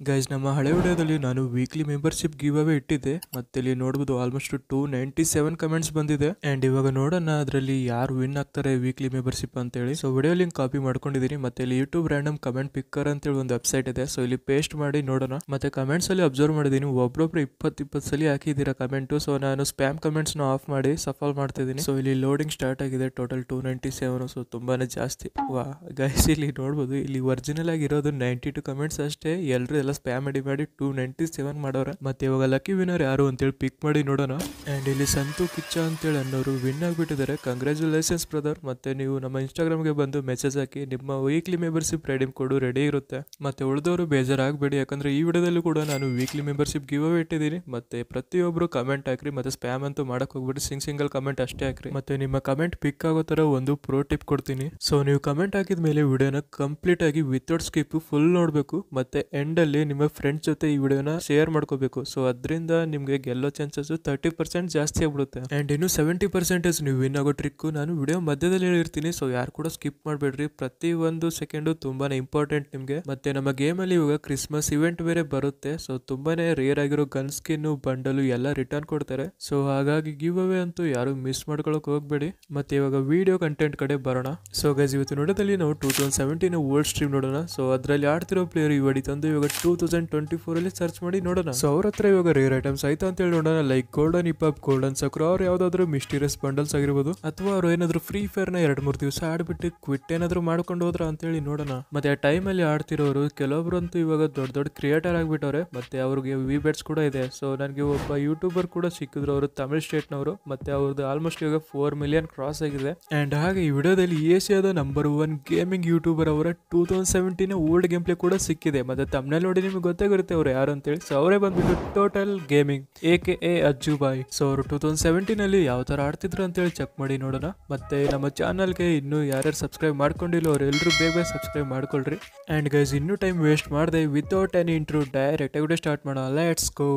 Guys, ನಮ್ಮ ಹಳೆ ವಿಡಿಯೋದಲ್ಲಿ ನಾನು ವೀಕ್ಲಿ ಮೆಂಬರ್ಶಿಪ್ ಗಿವ್ ಅವೇ ಇಟ್ಟಿದ್ದೆ. ಮತ್ತೆ ಇಲ್ಲಿ ನೋಡಬಹುದು ಆಲ್ಮೋಸ್ಟ್ 297 ಕಮೆಂಟ್ಸ್ ಬಂದಿದೆ. ಅಂಡ್ ಇವಾಗ ನೋಡೋಣ ಅದರಲ್ಲಿ ಯಾರು ವಿನ್ ಆಗ್ತಾರೆ ವೀಕ್ಲಿ ಮೆಂಬರ್ಶಿಪ್ ಅಂತ ಹೇಳಿ. ಸೊ ವಿಡಿಯೋ ಲಿಂಕ್ ಕಾಪಿ ಮಾಡ್ಕೊಂಡಿದ್ದೀನಿ. ಮತ್ತೆ ಇಲ್ಲಿ ಯೂಟ್ಯೂಬ್ ರ್ಯಾಂಡಮ್ ಕಮೆಂಟ್ ಪಿಕ್ಕರ್ ಅಂತ ಹೇಳಿ ಒಂದು ವೆಬ್ಸೈಟ್ ಇದೆ. ಸೊ ಇಲ್ಲಿ ಪೇಸ್ಟ್ ಮಾಡಿ ನೋಡೋಣ. ಮತ್ತೆ ಕಮೆಂಟ್ಸ್ ಅಲ್ಲಿ ಅಬ್ಸರ್ವ್ ಮಾಡಿದೀನಿ, ಒಬ್ಬೊಬ್ರು 20 ಸಲ ಹಾಕಿದ್ದೀರಾ ಕಮೆಂಟ್. ಸೊ ನಾನು ಸ್ಪ್ಯಾಮ್ ಕಮೆಂಟ್ಸ್ ನ ಆಫ್ ಮಾಡಿ ಸಫಲ್ ಮಾಡ್ತಿದ್ದೀನಿ. ಸೊ ಇಲ್ಲಿ ಲೋಡಿಂಗ್ ಸ್ಟಾರ್ಟ್ ಆಗಿದೆ. ಟೋಟಲ್ 297. ಸೊ ತುಂಬಾನೇ ಜಾಸ್ತಿ. ವಾ ಗೈಸ್, ಇಲ್ಲಿ ನೋಡಬಹುದು, ಇಲ್ಲಿ ಒರಿಜಿನಲ್ ಆಗಿರೋದು 92 ಕಮೆಂಟ್ಸ್ ಅಷ್ಟೇ. ಎಲ್ಲರೂ ಎಲ್ಲ ಸ್ಪ್ಯಾಮ್ ಮಾಡಿ 297 ಮಾಡೋರ. ಮತ್ತೆ ಇವಾಗ ಲಕ್ಕಿ ವಿನ್ನರ್ ಯಾರು ಅಂತೇಳಿ ಪಿಕ್ ಮಾಡಿ ನೋಡೋಣ. ಅಂಡ್ ಇಲ್ಲಿ ಸಂತು ಕಿಚ್ಚ ಅಂತೇಳಿ ಅನ್ನೋರು ವಿನ್ ಆಗಿಬಿಟ್ಟಿದ್ದಾರೆ. Congratulations brother. ಮತ್ತೆ ನೀವು ನಮ್ಮ ಇನ್ಸ್ಟಾಗ್ರಾಮ್ಗೆ ಬಂದು ಮೆಸೇಜ್ ಹಾಕಿ, ನಿಮ್ಮ weekly membership redeem code ready ಇರುತ್ತೆ. ಮತ್ತೆ ಉಳಿದವರು ಬೇಜಾರಾಗಬೇಡಿ, ಯಾಕಂದ್ರೆ ಈ ವಿಡಿಯೋದಲ್ಲೂ ಕೂಡ ನಾನು ವೀಕ್ಲಿ ಮೆಂಬರ್ಶಿಪ್ ಗಿವ್ ಅವೇ ಇಟ್ಟಿದ್ದೀನಿ. ಮತ್ತೆ ಪ್ರತಿಯೊಬ್ಬರು ಕಮೆಂಟ್ ಹಾಕ್ರಿ. ಮತ್ತೆ ಸ್ಪ್ಯಾಮ್ ಅಂತೂ ಮಾಡಕ್ ಹೋಗ್ಬಿಟ್ಟು ಸಿಂಗಲ್ ಕಮೆಂಟ್ ಅಷ್ಟೇ ಹಾಕ್ರಿ. ಮತ್ತೆ ನಿಮ್ಮ ಕಮೆಂಟ್ ಪಿಕ್ ಆಗೋ ತರ ಒಂದು ಪ್ರೋ ಟಿಪ್ ಕೊಡ್ತೀನಿ. ಸೊ ನೀವು ಕಮೆಂಟ್ ಹಾಕಿದ ಮೇಲೆ ವಿಡಿಯೋನ ಕಂಪ್ಲೀಟ್ ಆಗಿ ವಿತೌಟ್ ಸ್ಕಿಪ್ ಫುಲ್ ನೋಡಬೇಕು. ಮತ್ತೆ ಎಂಡ್ ಅಲ್ಲಿ ನಿಮ್ಮ ಫ್ರೆಂಡ್ಸ್ ಜೊತೆ ಈ ವಿಡಿಯೋನ ಶೇರ್ ಮಾಡ್ಕೋಬೇಕು. ಸೊ ಅದರಿಂದ ನಿಮ್ಗೆ ಗೆಲ್ಲೋ ಚಾನ್ಸಸ್ 30% ಜಾಸ್ತಿ ಆಗ್ಬಿಡುತ್ತೆ. ಅಂಡ್ ಇನ್ನು 70% ನೀವು ವಿನ್ ಆಗೋ ಟ್ರಿಕ್ ನಾನು ವಿಡಿಯೋ ಮಧ್ಯದಲ್ಲಿ ಹೇಳಿರ್ತೀನಿ. ಸೊ ಯಾರು ಕೂಡ ಸ್ಕಿಪ್ ಮಾಡಬೇಡ್ರಿ. ಪ್ರತಿ ಒಂದು ಸೆಕೆಂಡ್ ತುಂಬಾನೇ ಇಂಪಾರ್ಟೆಂಟ್ ನಿಮ್ಗೆ. ಮತ್ತೆ ನಮ್ಮ ಗೇಮ್ ಅಲ್ಲಿ ಇವಾಗ ಕ್ರಿಸ್ಮಸ್ ಇವೆಂಟ್ ಬೇರೆ ಬರುತ್ತೆ. ಸೊ ತುಂಬಾನೇ ರೇರ್ ಆಗಿರೋ ಗನ್ ಸ್ಕಿನ್ ಬಂಡಲು ಎಲ್ಲ ರಿಟರ್ನ್ ಕೊಡ್ತಾರೆ. ಸೊ ಹಾಗಾಗಿ ಗಿವ್ ಅವೇ ಅಂತೂ ಯಾರು ಮಿಸ್ ಮಾಡ್ಕೊಳಕ್ ಹೋಗ್ಬೇಡಿ. ಮತ್ತೆ ಇವಾಗ ವಿಡಿಯೋ ಕಂಟೆಂಟ್ ಕಡೆ ಬರೋಣ. ಸೊ ಗೈಸ್, ಇವತ್ತು ನೋಡೋದಲ್ಲಿ ನಾವು 2017 ವರ್ಲ್ಡ್ ಸ್ಟ್ರೀಮ್ ನೋಡೋಣ. ಸೊ ಅದರಲ್ಲಿ ಆಡ್ತಿರೋ ಪ್ಲೇಯರ್ ಇವಡಿ ತಂದು ಇವಾಗ 2024 ಅಲ್ಲಿ ಸರ್ಚ್ ಮಾಡಿ ನೋಡೋಣ. ಸೊ ಅವ್ರ ಹತ್ರ ಇವಾಗ ರೇರ್ ಐಟಮ್ಸ್ ಆಯ್ತಾ ಅಂತ ಹೇಳಿ ನೋಡೋಣ. ಲೈಕ್ ಗೋಲ್ಡನ್ ಹಿಪ್, ಗೋಲ್ಡನ್ ಸಕ್ರ, ಅವ್ರು ಯಾವ್ದಾದ್ರು ಮಿಸ್ಟೀರಿಯಸ್ ಬಂಡಲ್ಸ್ ಆಗಿರ್ಬೋದು, ಅಥವಾ ಅವ್ರು ಏನಾದ್ರು ಫ್ರೀ ಫೈರ್ ನ 2-3 ದಿವಸ ಆಡ್ಬಿಟ್ಟು ಕ್ವಿಟ್ ಏನಾದ್ರು ಮಾಡ್ಕೊಂಡು ಹೋದ್ರ ಅಂತ ಹೇಳಿ ನೋಡೋಣ. ಮತ್ತೆ ಆ ಟೈಮ್ ಅಲ್ಲಿ ಆಡ್ತಿರೋರು ಕೆಲವೊಬ್ರು ಅಂತೂ ಇವಾಗ ದೊಡ್ಡ ದೊಡ್ಡ ಕ್ರಿಯೇಟರ್ ಆಗ್ಬಿಟ್ಟವ್ರೆ. ಮತ್ತೆ ಅವ್ರಿಗೆ ವಿ ಬೆಟ್ಸ್ ಕೂಡ ಇದೆ. ಸೊ ನನಗೆ ಒಬ್ಬ ಯೂಟ್ಯೂಬರ್ ಕೂಡ ಸಿಕ್ಕಿದ್ರು, ಅವರು ತಮಿಳ್ ಸ್ಟೇಟ್ ನವರು. ಮತ್ತೆ ಅವ್ರದ್ದು ಆಲ್ಮೋಸ್ಟ್ ಇವಾಗ 4 ಮಿಲಿಯನ್ ಕ್ರಾಸ್ ಆಗಿದೆ. ಅಂಡ್ ಹಾಗೆ ಈ ವಿಡಿಯೋದಲ್ಲಿ ಏಷ್ಯಾದ ನಂಬರ್ 1 ಗೇಮಿಂಗ್ ಯೂಟ್ಯೂಬರ್ ಅವರ 2017 ಓಲ್ಡ್ ಗೇಮ್ ಪ್ಲೇ ಕೂಡ ಸಿಕ್ಕಿದೆ. ಮತ್ತೆ ತಮ್ಮನೇಲಿ ನೋಡಿ ನಿಮ್ಗೆ ಗೊತ್ತಾಗಿರುತ್ತೆ ಅವ್ರು ಯಾರು ಅಂತೇಳಿ. ಸೊ ಅವರೇ ಬಂದ್ಬಿಟ್ಟು ಟೋಟಲ್ ಗೇಮಿಂಗ್ AKA ಅಜ್ಜು ಬಾಯ್. ಸೊ ಅವರು 2017 ಅಲ್ಲಿ ಯಾವ ತರ ಆಡ್ತಿದ್ರು ಅಂತೇಳಿ ಚೆಕ್ ಮಾಡಿ ನೋಡೋಣ. ಮತ್ತೆ ನಮ್ಮ ಚಾನಲ್ಗೆ ಇನ್ನೂ ಯಾರ್ಯಾರು ಸಬ್ಸ್ಕ್ರೈಬ್ ಮಾಡ್ಕೊಂಡಿಲ್ಲ ಅವ್ರು ಎಲ್ಲರೂ ಬೇಗ ಸಬ್ಸ್ಕ್ರೈಬ್ ಮಾಡ್ಕೊಳ್ರಿ. ಅಂಡ್ ಗೈಸ್, ಇನ್ನೂ ಟೈಮ್ ವೇಸ್ಟ್ ಮಾಡದೆ ವಿತೌಟ್ ಎನಿ ಇಂಟ್ರೋ ಡೈರೆಕ್ಟ್ ಆಗಿ ಸ್ಟಾರ್ಟ್ ಮಾಡೋಣ. Let's go.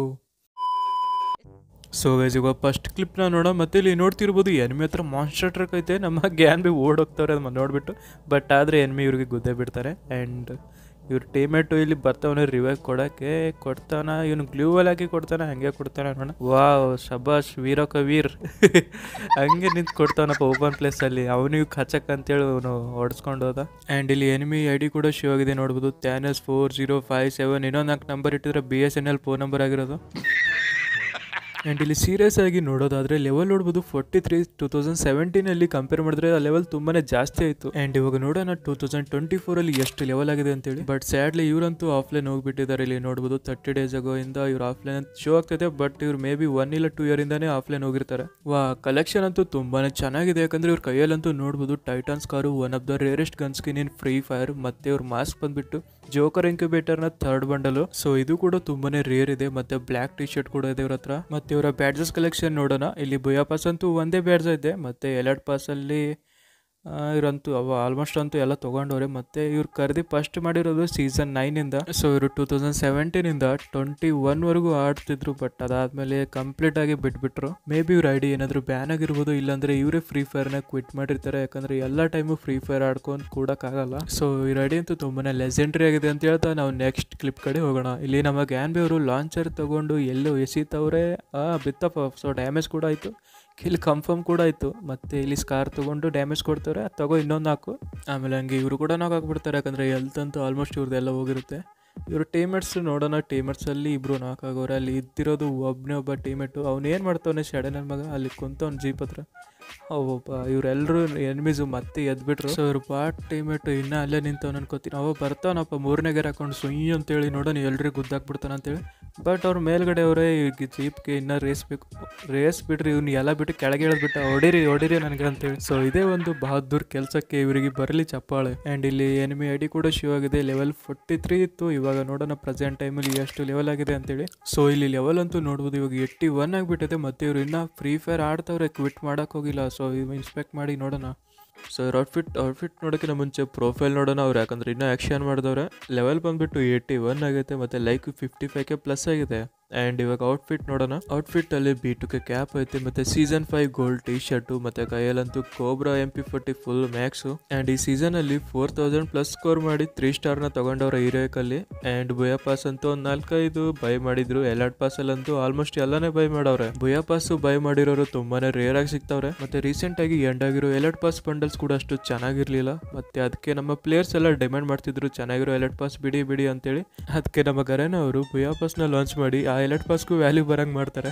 ಸೊ ಗೈಸ್, ಇವಾಗ ಫಸ್ಟ್ ಕ್ಲಿಪ್ನ ನೋಡೋಣ. ಮತ್ತೆ ಇಲ್ಲಿ ನೋಡ್ತಿರ್ಬೋದು ಎನ್ಮಿ ಹತ್ರ ಮಾನ್ಸ್ಟರ್ ಟ್ರಕ್ ಐತೆ. ನಮ್ಮ ಗ್ಯಾನ್ ಬಿ ಓಡೋಗ್ತಾರೆ ಅದನ್ನ ನೋಡ್ಬಿಟ್ಟು. ಬಟ್ ಆದರೆ ಎನ್ಮಿ ಇವ್ರಿಗೆ ಗುದ್ದೇ ಬಿಡ್ತಾರೆ. ಆ್ಯಂಡ್ ಇವ್ರ ಟೀಮೇಟು ಇಲ್ಲಿ ಬರ್ತಾವನೆ ರಿವೈವ್ ಕೊಡೋಕ್ಕೆ. ಕೊಡ್ತಾನ, ಇವನು ಗ್ಲೂವಲ್ ಹಾಕಿ ಕೊಡ್ತಾನೆ, ಹಂಗೆ ಕೊಡ್ತಾನೆ ನೋಡೋಣ. ವಾವ್, ಶಬಾಷ್ ವೀರಕವೀರ್. ಹಂಗೆ ನಿಂತು ಕೊಡ್ತಾವನಪ್ಪ ಓಪನ್ ಪ್ಲೇಸಲ್ಲಿ. ಅವನಿಗೆ ಖಚಕ್ ಅಂತೇಳಿ ಅವನು ಹೊಡೆಸ್ಕೊಂಡು ಹೋದ. ಆ್ಯಂಡ್ ಇಲ್ಲಿ ಎನಿಮಿ ID ಕೂಡ ಶೋ ಆಗಿದೆ ನೋಡ್ಬೋದು, THANOS 4057. ಇನ್ನೊಂದು 4 ನಂಬರ್ ಇಟ್ಟಿದ್ರೆ BSNL ಫೋನ್ ನಂಬರ್ ಆಗಿರೋದು. ಆ್ಯಂಡ್ ಇಲ್ಲಿ ಸೀರಿಯಸ್ ಆಗಿ ನೋಡೋದಾದ್ರೆ ಲೆವೆಲ್ ನೋಡ್ಬೋದು 43. 2017 ಅಲ್ಲಿ ಕಂಪೇರ್ ಮಾಡಿದ್ರೆ ಆ ಲೆವೆಲ್ ತುಂಬಾನೇ ಜಾಸ್ತಿ ಆಯಿತು. ಆ್ಯಂಡ್ ಇವಾಗ ನೋಡೋಣ 2024 ಅಲ್ಲಿ ಎಷ್ಟು ಲೆವೆಲ್ ಆಗಿದೆ ಅಂತೇಳಿ. ಬಟ್ ಸ್ಯಾಡ್ಲಿ ಇವರಂತೂ ಆಫ್ಲೈನ್ ಹೋಗ್ಬಿಟ್ಟಿದ್ದಾರೆ. ಇಲ್ಲಿ ನೋಡ್ಬೋದು 30 ಡೇಸ್ ಆಗೋ ಇಂದ ಇವ್ರು ಆಫ್ಲೈನ್ ಅಂತ ಶೋ ಆಗ್ತಿದೆ. ಬಟ್ ಇವ್ರು ಮೇ ಬಿ 1 ಇಲ್ಲ 2 ಇಯರ್ ಇಂದಾನೇ ಆಫ್ಲೈನ್ ಹೋಗಿರ್ತಾರೆ. ವಾ, ಕಲೆಕ್ಷನ್ ಅಂತೂ ತುಂಬಾನೇ ಚೆನ್ನಾಗಿದೆ. ಯಾಕಂದ್ರೆ ಇವ್ರ ಕೈಯಲ್ಲಂತೂ ನೋಡ್ಬೋದು Titans car, one of the rarest gun skin in free fire. ಮತ್ತೆ ಇವ್ರ ಮಾಸ್ಕ್ ಬಂದ್ಬಿಟ್ಟು ಜೋಕರ್ ಇನ್ಕ್ಯುಬೇಟರ್ ನ 3rd ಬಂಡಲು. ಸೊ ಇದು ಕೂಡ ತುಂಬಾನೇ ರೇರ್ ಇದೆ. ಮತ್ತೆ ಬ್ಲಾಕ್ ಟಿ ಶರ್ಟ್ ಕೂಡ ಇದೆ ಇವ್ರ ಹತ್ರ. ಮತ್ತೆ ಇವರ ಬ್ಯಾಡ್ಜಸ್ ಕಲೆಕ್ಷನ್ ನೋಡೋಣ. ಇಲ್ಲಿ ಬೊಯಾ ಪಾಸ್ ಅಂತೂ ಒಂದೇ ಬ್ಯಾಡ್ಜ್ ಇದೆ. ಮತ್ತೆ ಎಲರ್ಟ್ ಪಾಸ್ ಅಲ್ಲಿ ಇವ್ರಂತೂ ಆಲ್ಮೋಸ್ಟ್ ಅಂತೂ ಎಲ್ಲ ತೊಗೊಂಡವ್ರೆ. ಮತ್ತೆ ಇವ್ರು ಕರೆದಿ ಫಸ್ಟ್ ಮಾಡಿರೋದು ಸೀಸನ್ 9 ಇಂದ. ಸೊ ಇವರು 2017 ಇಂದ 21 ವರೆಗೂ ಆಡ್ತಿದ್ರು. ಬಟ್ ಅದಾದ್ಮೇಲೆ ಕಂಪ್ಲೀಟ್ ಆಗಿ ಬಿಟ್ಬಿಟ್ರು. ಮೇ ಬಿ ಇವ್ರ ID ಏನಾದ್ರು ಬ್ಯಾನ್ ಆಗಿರ್ಬೋದು, ಇಲ್ಲಾಂದ್ರೆ ಇವರೇ ಫ್ರೀ ಫೈರ್ ನ ಕ್ವಿಟ್ ಮಾಡಿರ್ತಾರೆ. ಯಾಕಂದ್ರೆ ಎಲ್ಲ ಟೈಮು ಫ್ರೀ ಫೈರ್ ಆಡ್ಕೊಂಡು ಕೂಡಕ್ಕಾಗಲ್ಲ. ಸೊ ಇವ್ರ ID ಅಂತೂ ತುಂಬಾನೇ ಲೆಜೆಂಡ್ರಿ ಆಗಿದೆ ಅಂತ ಹೇಳ್ತಾ ನಾವು ನೆಕ್ಸ್ಟ್ ಕ್ಲಿಪ್ ಕಡೆ ಹೋಗೋಣ. ಇಲ್ಲಿ ನಮ್ಮ ಗ್ಯಾನ್ ಬಿ ಅವರು ಲಾಂಚರ್ ತಗೊಂಡು ಎಲ್ಲೋ ಎಸಿತವ್ರೆ, ಬಿತ್ತಪ್ಪ. ಸೊ ಡ್ಯಾಮೇಜ್ ಕೂಡ ಆಯ್ತು, ಕಿಲ್ ಕನ್ಫರ್ಮ್ ಕೂಡ ಆಯಿತು. ಮತ್ತೆ ಇಲ್ಲಿ ಸ್ಕಾರ್ ತೊಗೊಂಡು ಡ್ಯಾಮೇಜ್ ಕೊಡ್ತಾರೆ, ಅದು ತಗೋ ಇನ್ನೊಂದು ಹಾಕು. ಆಮೇಲೆ ಹಂಗೆ ಇವರು ಕೂಡ ನಾಕ್ ಹಾಕ್ಬಿಡ್ತಾರೆ. ಯಾಕಂದರೆ ಹೆಲ್ತ್ ಅಂತೂ ಆಲ್ಮೋಸ್ಟ್ ಇವ್ರದ್ದೆಲ್ಲ ಹೋಗಿರುತ್ತೆ. ಇವರು ಟೀಮೇಟ್ಸ್ ನೋಡೋಣ. ಟೀಮೇಟ್ಸಲ್ಲಿ ಇಬ್ಬರು ನಾಕ್ ಆಗೋರೆ. ಅಲ್ಲಿ ಇದ್ದಿರೋದು ಒಬ್ಬ ಟೀಮೇಟು. ಅವ್ನು ಏನು ಮಾಡ್ತಾವನೆ ಶಡೆ ನನ್ನ ಮಗ, ಅಲ್ಲಿ ಕುಂತವ್ನು ಜೀಪ್ ಹತ್ರ. ಒಬ್ಬ ಇವರೆಲ್ಲರೂ ಎನಿಮೀಸು ಮತ್ತೆ ಎದ್ಬಿಟ್ರು. ಸೊ ಇವ್ರು ಟೀಮೇಟು ಇನ್ನೂ ಅಲ್ಲೇ ನಿಂತವ್ನು ಅನ್ಕೋತೀನಿ. ಬರ್ತಾವನಪ್ಪ 3ನೇ ಗೇರ್ ಹಾಕೊಂಡು ಸುಯ್ ಅಂತೇಳಿ ನೋಡೋಣ ಎಲ್ರಿಗೂ ಗುದ್ದಾಕ್ಬಿಡ್ತಾನೆ ಅಂತೇಳಿ. ಬಟ್ ಅವ್ರ ಮೇಲ್ಗಡೆ ಅವರೇ ಈಗ ಜೀಪ್ಗೆ ಇನ್ನೂ ರೇಸ್ ಬೇಕು. ರೇಸ್ ಬಿಡ್ರಿ, ಇವ್ನು ಎಲ್ಲ ಬಿಟ್ಟು ಕೆಳಗೆ ಇಳಿದ್ಬಿಟ್ಟು ಹೊಡಿರಿ ನನಗೆ ಅಂತೇಳಿ. ಸೊ ಇದೇ ಒಂದು ಬಹದ್ದೂರ್ ಕೆಲಸಕ್ಕೆ ಇವರಿಗೆ ಬರಲಿ ಚಪ್ಪಾಳೆ. ಆ್ಯಂಡ್ ಇಲ್ಲಿ ಎನಿಮಿ ID ಕೂಡ ಶೋ ಆಗಿದೆ. ಲೆವೆಲ್ 43 ಇತ್ತು. ಇವಾಗ ನೋಡೋಣ ಪ್ರೆಸೆಂಟ್ ಟೈಮಲ್ಲಿ ಎಷ್ಟು ಲೆವೆಲ್ ಆಗಿದೆ ಅಂತೇಳಿ. ಸೊ ಇಲ್ಲಿ ಲೆವೆಲ್ ಅಂತೂ ನೋಡ್ಬೋದು ಇವಾಗ 81 ಆಗಿಬಿಟ್ಟಿದೆ. ಮತ್ತೆ ಇವ್ರು ಇನ್ನೂ ಫ್ರೀ ಫೈರ್ ಆಡ್ತವ್ರೆ, ಕ್ವಿಟ್ ಮಾಡೋಕೆ ಹೋಗಿಲ್ಲ. ಸೊ ಇವು ಇನ್ಸ್ಪೆಕ್ಟ್ ಮಾಡಿ ನೋಡೋಣ. ಸೊ ಔಟ್ಫಿಟ್ ನೋಡೋಕ್ಕಿಂತ ಮುಂಚೆ ಪ್ರೊಫೈಲ್ ನೋಡೋಣ ಅವ್ರು. ಯಾಕಂದ್ರೆ ಇನ್ನೂ ಆ್ಯಕ್ಷನ್ ಮಾಡಿದವ್ರೆ. ಲೆವೆಲ್ ಬಂದುಬಿಟ್ಟು 81 ಆಗೈತೆ. ಮತ್ತು ಲೈಕ್ 55K ಪ್ಲಸ್ ಆಗಿದೆ. ಆ್ಯಂಡ್ ಇವಾಗ ಔಟ್ಫಿಟ್ ನೋಡೋಣ. ಔಟ್ಫಿಟ್ ಅಲ್ಲಿ B2K ಕ್ಯಾಪ್ ಐತೆ, ಮತ್ತೆ ಸೀಸನ್ 5 ಗೋಲ್ಡ್ ಟಿ ಶರ್ಟು, ಮತ್ತೆ ಕೈಯಲ್ಲಂತೂ Cobra MP40 full max. And ಈ ಸೀಸನ್ ಅಲ್ಲಿ 4000+ ಸ್ಕೋರ್ ಮಾಡಿ 3 ಸ್ಟಾರ್ನ ತಗೊಂಡವ್ರ ಹೀರೋಯಿಕಲ್ಲಿ. ಆ್ಯಂಡ್ ಬುಯಾ ಪಾಸ್ ಅಂತೂ ಒಂದು 4-5 ಬೈ ಮಾಡಿದ್ರು. ಎಲರ್ಟ್ ಪಾಸ್ ಅಲ್ಲಂತೂ ಆಲ್ಮೋಸ್ಟ್ ಎಲ್ಲಾನೇ ಬೈ ಮಾಡವ್ರೆ. ಬುಯಾ ಪಾಸ್ ಬೈ ಮಾಡಿರೋರು ತುಂಬಾನೇ ರೇರ್ ಆಗಿ ಸಿಗ್ತಾವ್ರೆ. ಮತ್ತೆ ರೀಸೆಂಟ್ ಆಗಿ ಎಂಡ್ ಆಗಿರೋ ಎಲರ್ಟ್ ಪಾಸ್ ಬಂಡಲ್ಸ್ ಕೂಡ ಅಷ್ಟು ಚೆನ್ನಾಗಿರ್ಲಿಲ್ಲ. ಮತ್ತೆ ಅದಕ್ಕೆ ನಮ್ಮ ಪ್ಲೇಯರ್ಸ್ ಎಲ್ಲ ಡಿಮ್ಯಾಂಡ್ ಮಾಡ್ತಿದ್ರು ಚೆನ್ನಾಗಿರೋ ಎಲರ್ಟ್ ಪಾಸ್ ಬಿಡಿ ಅಂತೇಳಿ. ಅದಕ್ಕೆ ನಮ್ಮ ಗರೇನ ಅವರು ಬುಯಾ ಪಾಸ್ನ ಲಾಂಚ್ ಮಾಡಿ ಆ ಎಲರ್ಟ್ ಪಾಸ್ಗೂ ವ್ಯಾಲ್ಯೂ ಬರಂಗ್ ಮಾಡ್ತಾರೆ.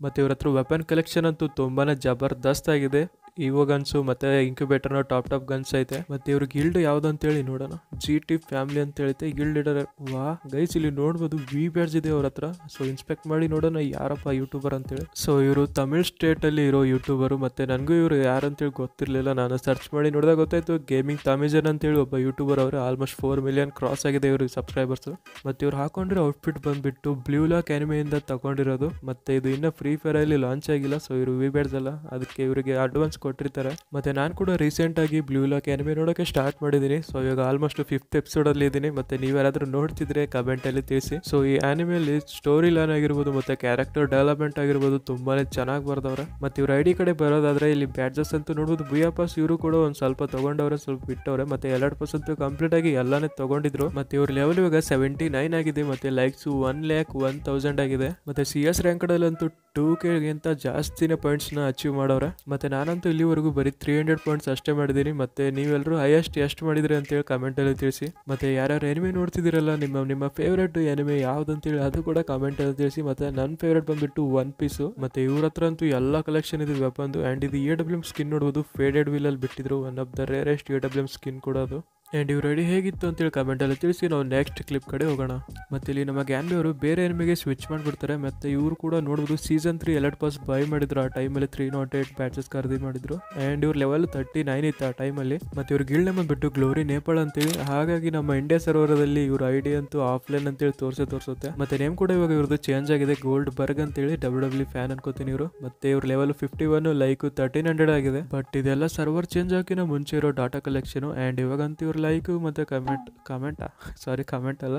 ಮತ್ತೆ ಇವ್ರ ಹತ್ರ ವೆಪನ್ ಕಲೆಕ್ಷನ್ ಅಂತೂ ತುಂಬಾನೇ ಜಬರ್ದಸ್ತ್ ಆಗಿದೆ. ಇವೋ ಗನ್ಸು ಮತ್ತೆ ಇಂಕ್ಯುಬೇಟರ್ನ ಟಾಪ್ ಗನ್ಸ್ ಐತೆ. ಮತ್ತೆ ಇವ್ರ ಗಿಲ್ಡ್ ಯಾವ್ದು ಅಂತೇಳಿ ನೋಡೋಣ. GT ಫ್ಯಾಮಿಲಿ ಅಂತ ಹೇಳುತ್ತೆ ಗಿಲ್ಡ್ ಲೀಡರ್. ವಾ ಗೈಸ್, ಇಲ್ಲಿ ನೋಡ್ಬೋದು ವಿ ಬ್ಯಾಡ್ಜ್ ಇದೆ ಅವ್ರ ಹತ್ರ. ಸೊ ಇನ್ಸ್ಪೆಕ್ಟ್ ಮಾಡಿ ನೋಡೋಣ ಯಾರಪ್ಪ ಯೂಟ್ಯೂಬರ್ ಅಂತೇಳಿ. ಸೊ ಇವರು ತಮಿಳ್ ಸ್ಟೇಟ್ ಅಲ್ಲಿ ಇರೋ ಯೂಟ್ಯೂಬರು. ಮತ್ತೆ ನನಗೂ ಇವರು ಯಾರಂತೇಳಿ ಗೊತ್ತಿರಲಿಲ್ಲ. ನಾನು ಸರ್ಚ್ ಮಾಡಿ ನೋಡಿದಾಗ ಗೊತ್ತಾಯ್ತು ಗೇಮಿಂಗ್ ತಾಮಿಜನ್ ಅಂತೇಳಿ ಒಬ್ಬ ಯೂಟ್ಯೂಬರ್ ಅವರು. ಆಲ್ಮೋಸ್ಟ್ 4 ಮಿಲಿಯನ್ ಕ್ರಾಸ್ ಆಗಿದೆ ಇವರು ಸಬ್ಸ್ಕ್ರೈಬರ್ಸ್. ಮತ್ತೆ ಇವ್ರು ಹಾಕೊಂಡಿರೋ ಔಟ್ಫಿಟ್ ಬಂದ್ಬಿಟ್ಟು ಬ್ಲೂ ಲಾಕ್ ಆನಿಮೆಯಿಂದ ತಗೊಂಡಿರೋದು. ಮತ್ತೆ ಇದು ಇನ್ನ ಫ್ರೀ ಫೈರ್ ಅಲ್ಲಿ ಲಾಂಚ್ ಆಗಿಲ್ಲ. ಸೊ ಇವರು ವಿ ಬ್ಯಾಡ್ಜ್ ಅಲ್ಲ, ಅದಕ್ಕೆ ಇವರಿಗೆ ಅಡ್ವಾನ್ಸ್ ಕೊಟ್ಟಿರ್ತಾರೆ. ಮತ್ತೆ ನಾನು ಕೂಡ ರೀಸೆಂಟ್ ಆಗಿ ಬ್ಲೂ ಲಾಕ್ ಆನಿಮೆ ನೋಡೋಕೆ ಸ್ಟಾರ್ಟ್ ಮಾಡಿದ್ದೀನಿ. ಸೊ ಇವಾಗ ಆಲ್ಮೋಸ್ಟ್ 5th ಎಪಿಸೋಡ್ ಅಲ್ಲಿ ಇದ್ದೀನಿ. ಮತ್ತೆ ನೀವು ಯಾರಾದ್ರೂ ನೋಡ್ತಿದ್ರೆ ಕಮೆಂಟ್ ಅಲ್ಲಿ ತಿಳಿಸಿ. ಸೊ ಈ ಆನಿಮೆಯಲ್ಲಿ ಸ್ಟೋರಿ ಲೈನ್ ಆಗಿರ್ಬೋದು ಮತ್ತೆ ಕ್ಯಾರೆಕ್ಟರ್ ಡೆವಲಪ್ಮೆಂಟ್ ಆಗಿರ್ಬೋದು ತುಂಬಾನೇ ಚೆನ್ನಾಗಿ ಬರ್ದವ್ರೆ. ಮತ್ತೆ ಇವ್ರ ಐಡಿ ಕಡೆ ಬರೋದಾದ್ರೆ ಇಲ್ಲಿ ಬ್ಯಾಡ್ಜಸ್ ಅಂತೂ ನೋಡ್ಬೋದು. ಬುಯಾ ಪಾಸ್ ಇವರು ಕೂಡ ಒಂದ್ ಸ್ವಲ್ಪ ತಗೊಂಡವ್ರೆ, ಸ್ವಲ್ಪ ಬಿಟ್ಟವ್ರೆ. ಮತ್ತೆ ಎಲರ್ಟ್ ಪಾಸ್ ಅಂತೂ ಕಂಪ್ಲೀಟ್ ಆಗಿ ಎಲ್ಲಾನೇ ತಗೊಂಡಿದ್ರು. ಮತ್ತೆ ಇವ್ರ ಲೆವೆಲ್ ಇವಾಗ 79 ಆಗಿದೆ. ಮತ್ತೆ ಲೈಕ್ಸ್ 1,01,000 ಆಗಿದೆ. ಮತ್ತೆ CS ರ್ಯಾಂಕ್ ಅಲ್ಲಂತೂ 2K ಗಿಂತ ಜಾಸ್ತಿನೇ ಪಾಯಿಂಟ್ಸ್ ನ ಅಚೀವ್ ಮಾಡವ್ರೆ. ಮತ್ತೆ ನಾನಂತೂ ಇಲ್ಲಿವರೆಗೂ ಬರೀ 300 ಪಾಯಿಂಟ್ಸ್ ಅಷ್ಟೇ ಮಾಡಿದ್ದೀನಿ. ಮತ್ತೆ ನೀವೆಲ್ಲರೂ ಹೈಯೆಸ್ಟ್ ಎಷ್ಟು ಮಾಡಿದ್ರಿ ಅಂತೇಳಿ ಕಮೆಂಟ್ ಅಲ್ಲಿ ತಿಳಿಸಿ. ಮತ್ತೆ ಯಾರ್ಯಾರು ಎನಿಮೆ ನೋಡ್ತಿದ್ದೀರಲ್ಲ, ನಿಮ್ಮ ಫೇವ್ರೇಟ್ ಎನಿಮೆ ಯಾವ್ದಂತೇಳಿ ಅದು ಕೂಡ ಕಮೆಂಟ್ ಅಲ್ಲಿ ತಿಳಿಸಿ. ಮತ್ತೆ ನನ್ನ ಫೇವ್ರೇಟ್ ಬಂದ್ಬಿಟ್ಟು ಒನ್ ಪೀಸು. ಮತ್ತೆ ಇವ್ರ ಹತ್ರ ಅಂತೂ ಎಲ್ಲ ಕಲೆಕ್ಷನ್ ಇದೆ ವೆಪನ್ದು. ಆ್ಯಂಡ್ ಇದು AWM ಸ್ಕಿನ್ ನೋಡ್ಬೋದು, ಫೇಡೆಡ್ ವೀಲ್ ಅಲ್ಲಿ ಬಿಟ್ಟಿದ್ರು. One of the rarest AWM skin ಕೂಡ ಅದು. ಆ್ಯಂಡ್ ಇವ್ರು ರೆಡಿ ಹೇಗಿತ್ತು ಅಂತೇಳಿ ಕಮೆಂಟಲ್ಲಿ ತಿಳಿಸಿ. ನಾವು ನೆಕ್ಸ್ಟ್ ಕ್ಲಿಪ್ ಕಡೆ ಹೋಗೋಣ. ಮತ್ತು ಇಲ್ಲಿ ನಮ್ಮ ಗ್ಯಾನ್ಬಿ ಅವರು ಬೇರೆ ಎನಿಮೆಗೆ ಸ್ವಿಚ್ ಮಾಡಿಬಿಡ್ತಾರೆ. ಮತ್ತು ಇವರು ಕೂಡ ನೋಡ್ಬೋದು ಸೀಸನ್ 3 ಎಲರ್ಟ್ ಪಾಸ್ ಬೈ ಮಾಡಿದ್ರು. ಆ ಟೈಮಲ್ಲಿ 308 ಬ್ಯಾಚಸ್ ಖರೀದಿ ಮಾಡಿದ್ರು. ಆ್ಯಂಡ್ ಇವ್ರ ಲೆವೆಲ್ 39 ಇತ್ತು ಆ ಟೈಮಲ್ಲಿ. ಮತ್ತು ಇವ್ರ ಗಿಲ್ಡ್ ನೇಮ್ ಬಿಟ್ಟು ಗ್ಲೋರಿ ನೇಪಾಳ ಅಂತೇಳಿ. ಹಾಗಾಗಿ ನಮ್ಮ ಇಂಡಿಯಾ ಸರ್ವರದಲ್ಲಿ ಇವ್ರ ಐಡಿ ಅಂತೂ ಆಫ್ಲೈನ್ ಅಂತೇಳಿ ತೋರಿಸುತ್ತೆ. ಮತ್ತು ನೇಮ್ ಕೂಡ ಇವಾಗ ಇವ್ರದ್ದು ಚೇಂಜ್ ಆಗಿದೆ, ಗೋಲ್ಡ್ ಬರ್ಗ್ ಅಂತೇಳಿ. WWE ಫ್ಯಾನ್ ಅನ್ಕೋತೀನಿ ಇವರು. ಮತ್ತು ಇವ್ರ ಲೆವೆಲ್ 51, ಲೈಕ್ 1300 ಆಗಿದೆ. ಬಟ್ ಇದೆಲ್ಲ ಸರ್ವರ್ ಚೇಂಜ್ ಆಗಿನ ಮುಂಚೆ ಇರೋ ಡಾಟಾ ಕಲೆಕ್ಷನು. ಆ್ಯಂಡ್ ಇವಾಗಂತೂ ಇವ್ರ ಲೈಕು ಮತ್ತು ಕಮೆಂಟ್ ಅಲ್ಲ,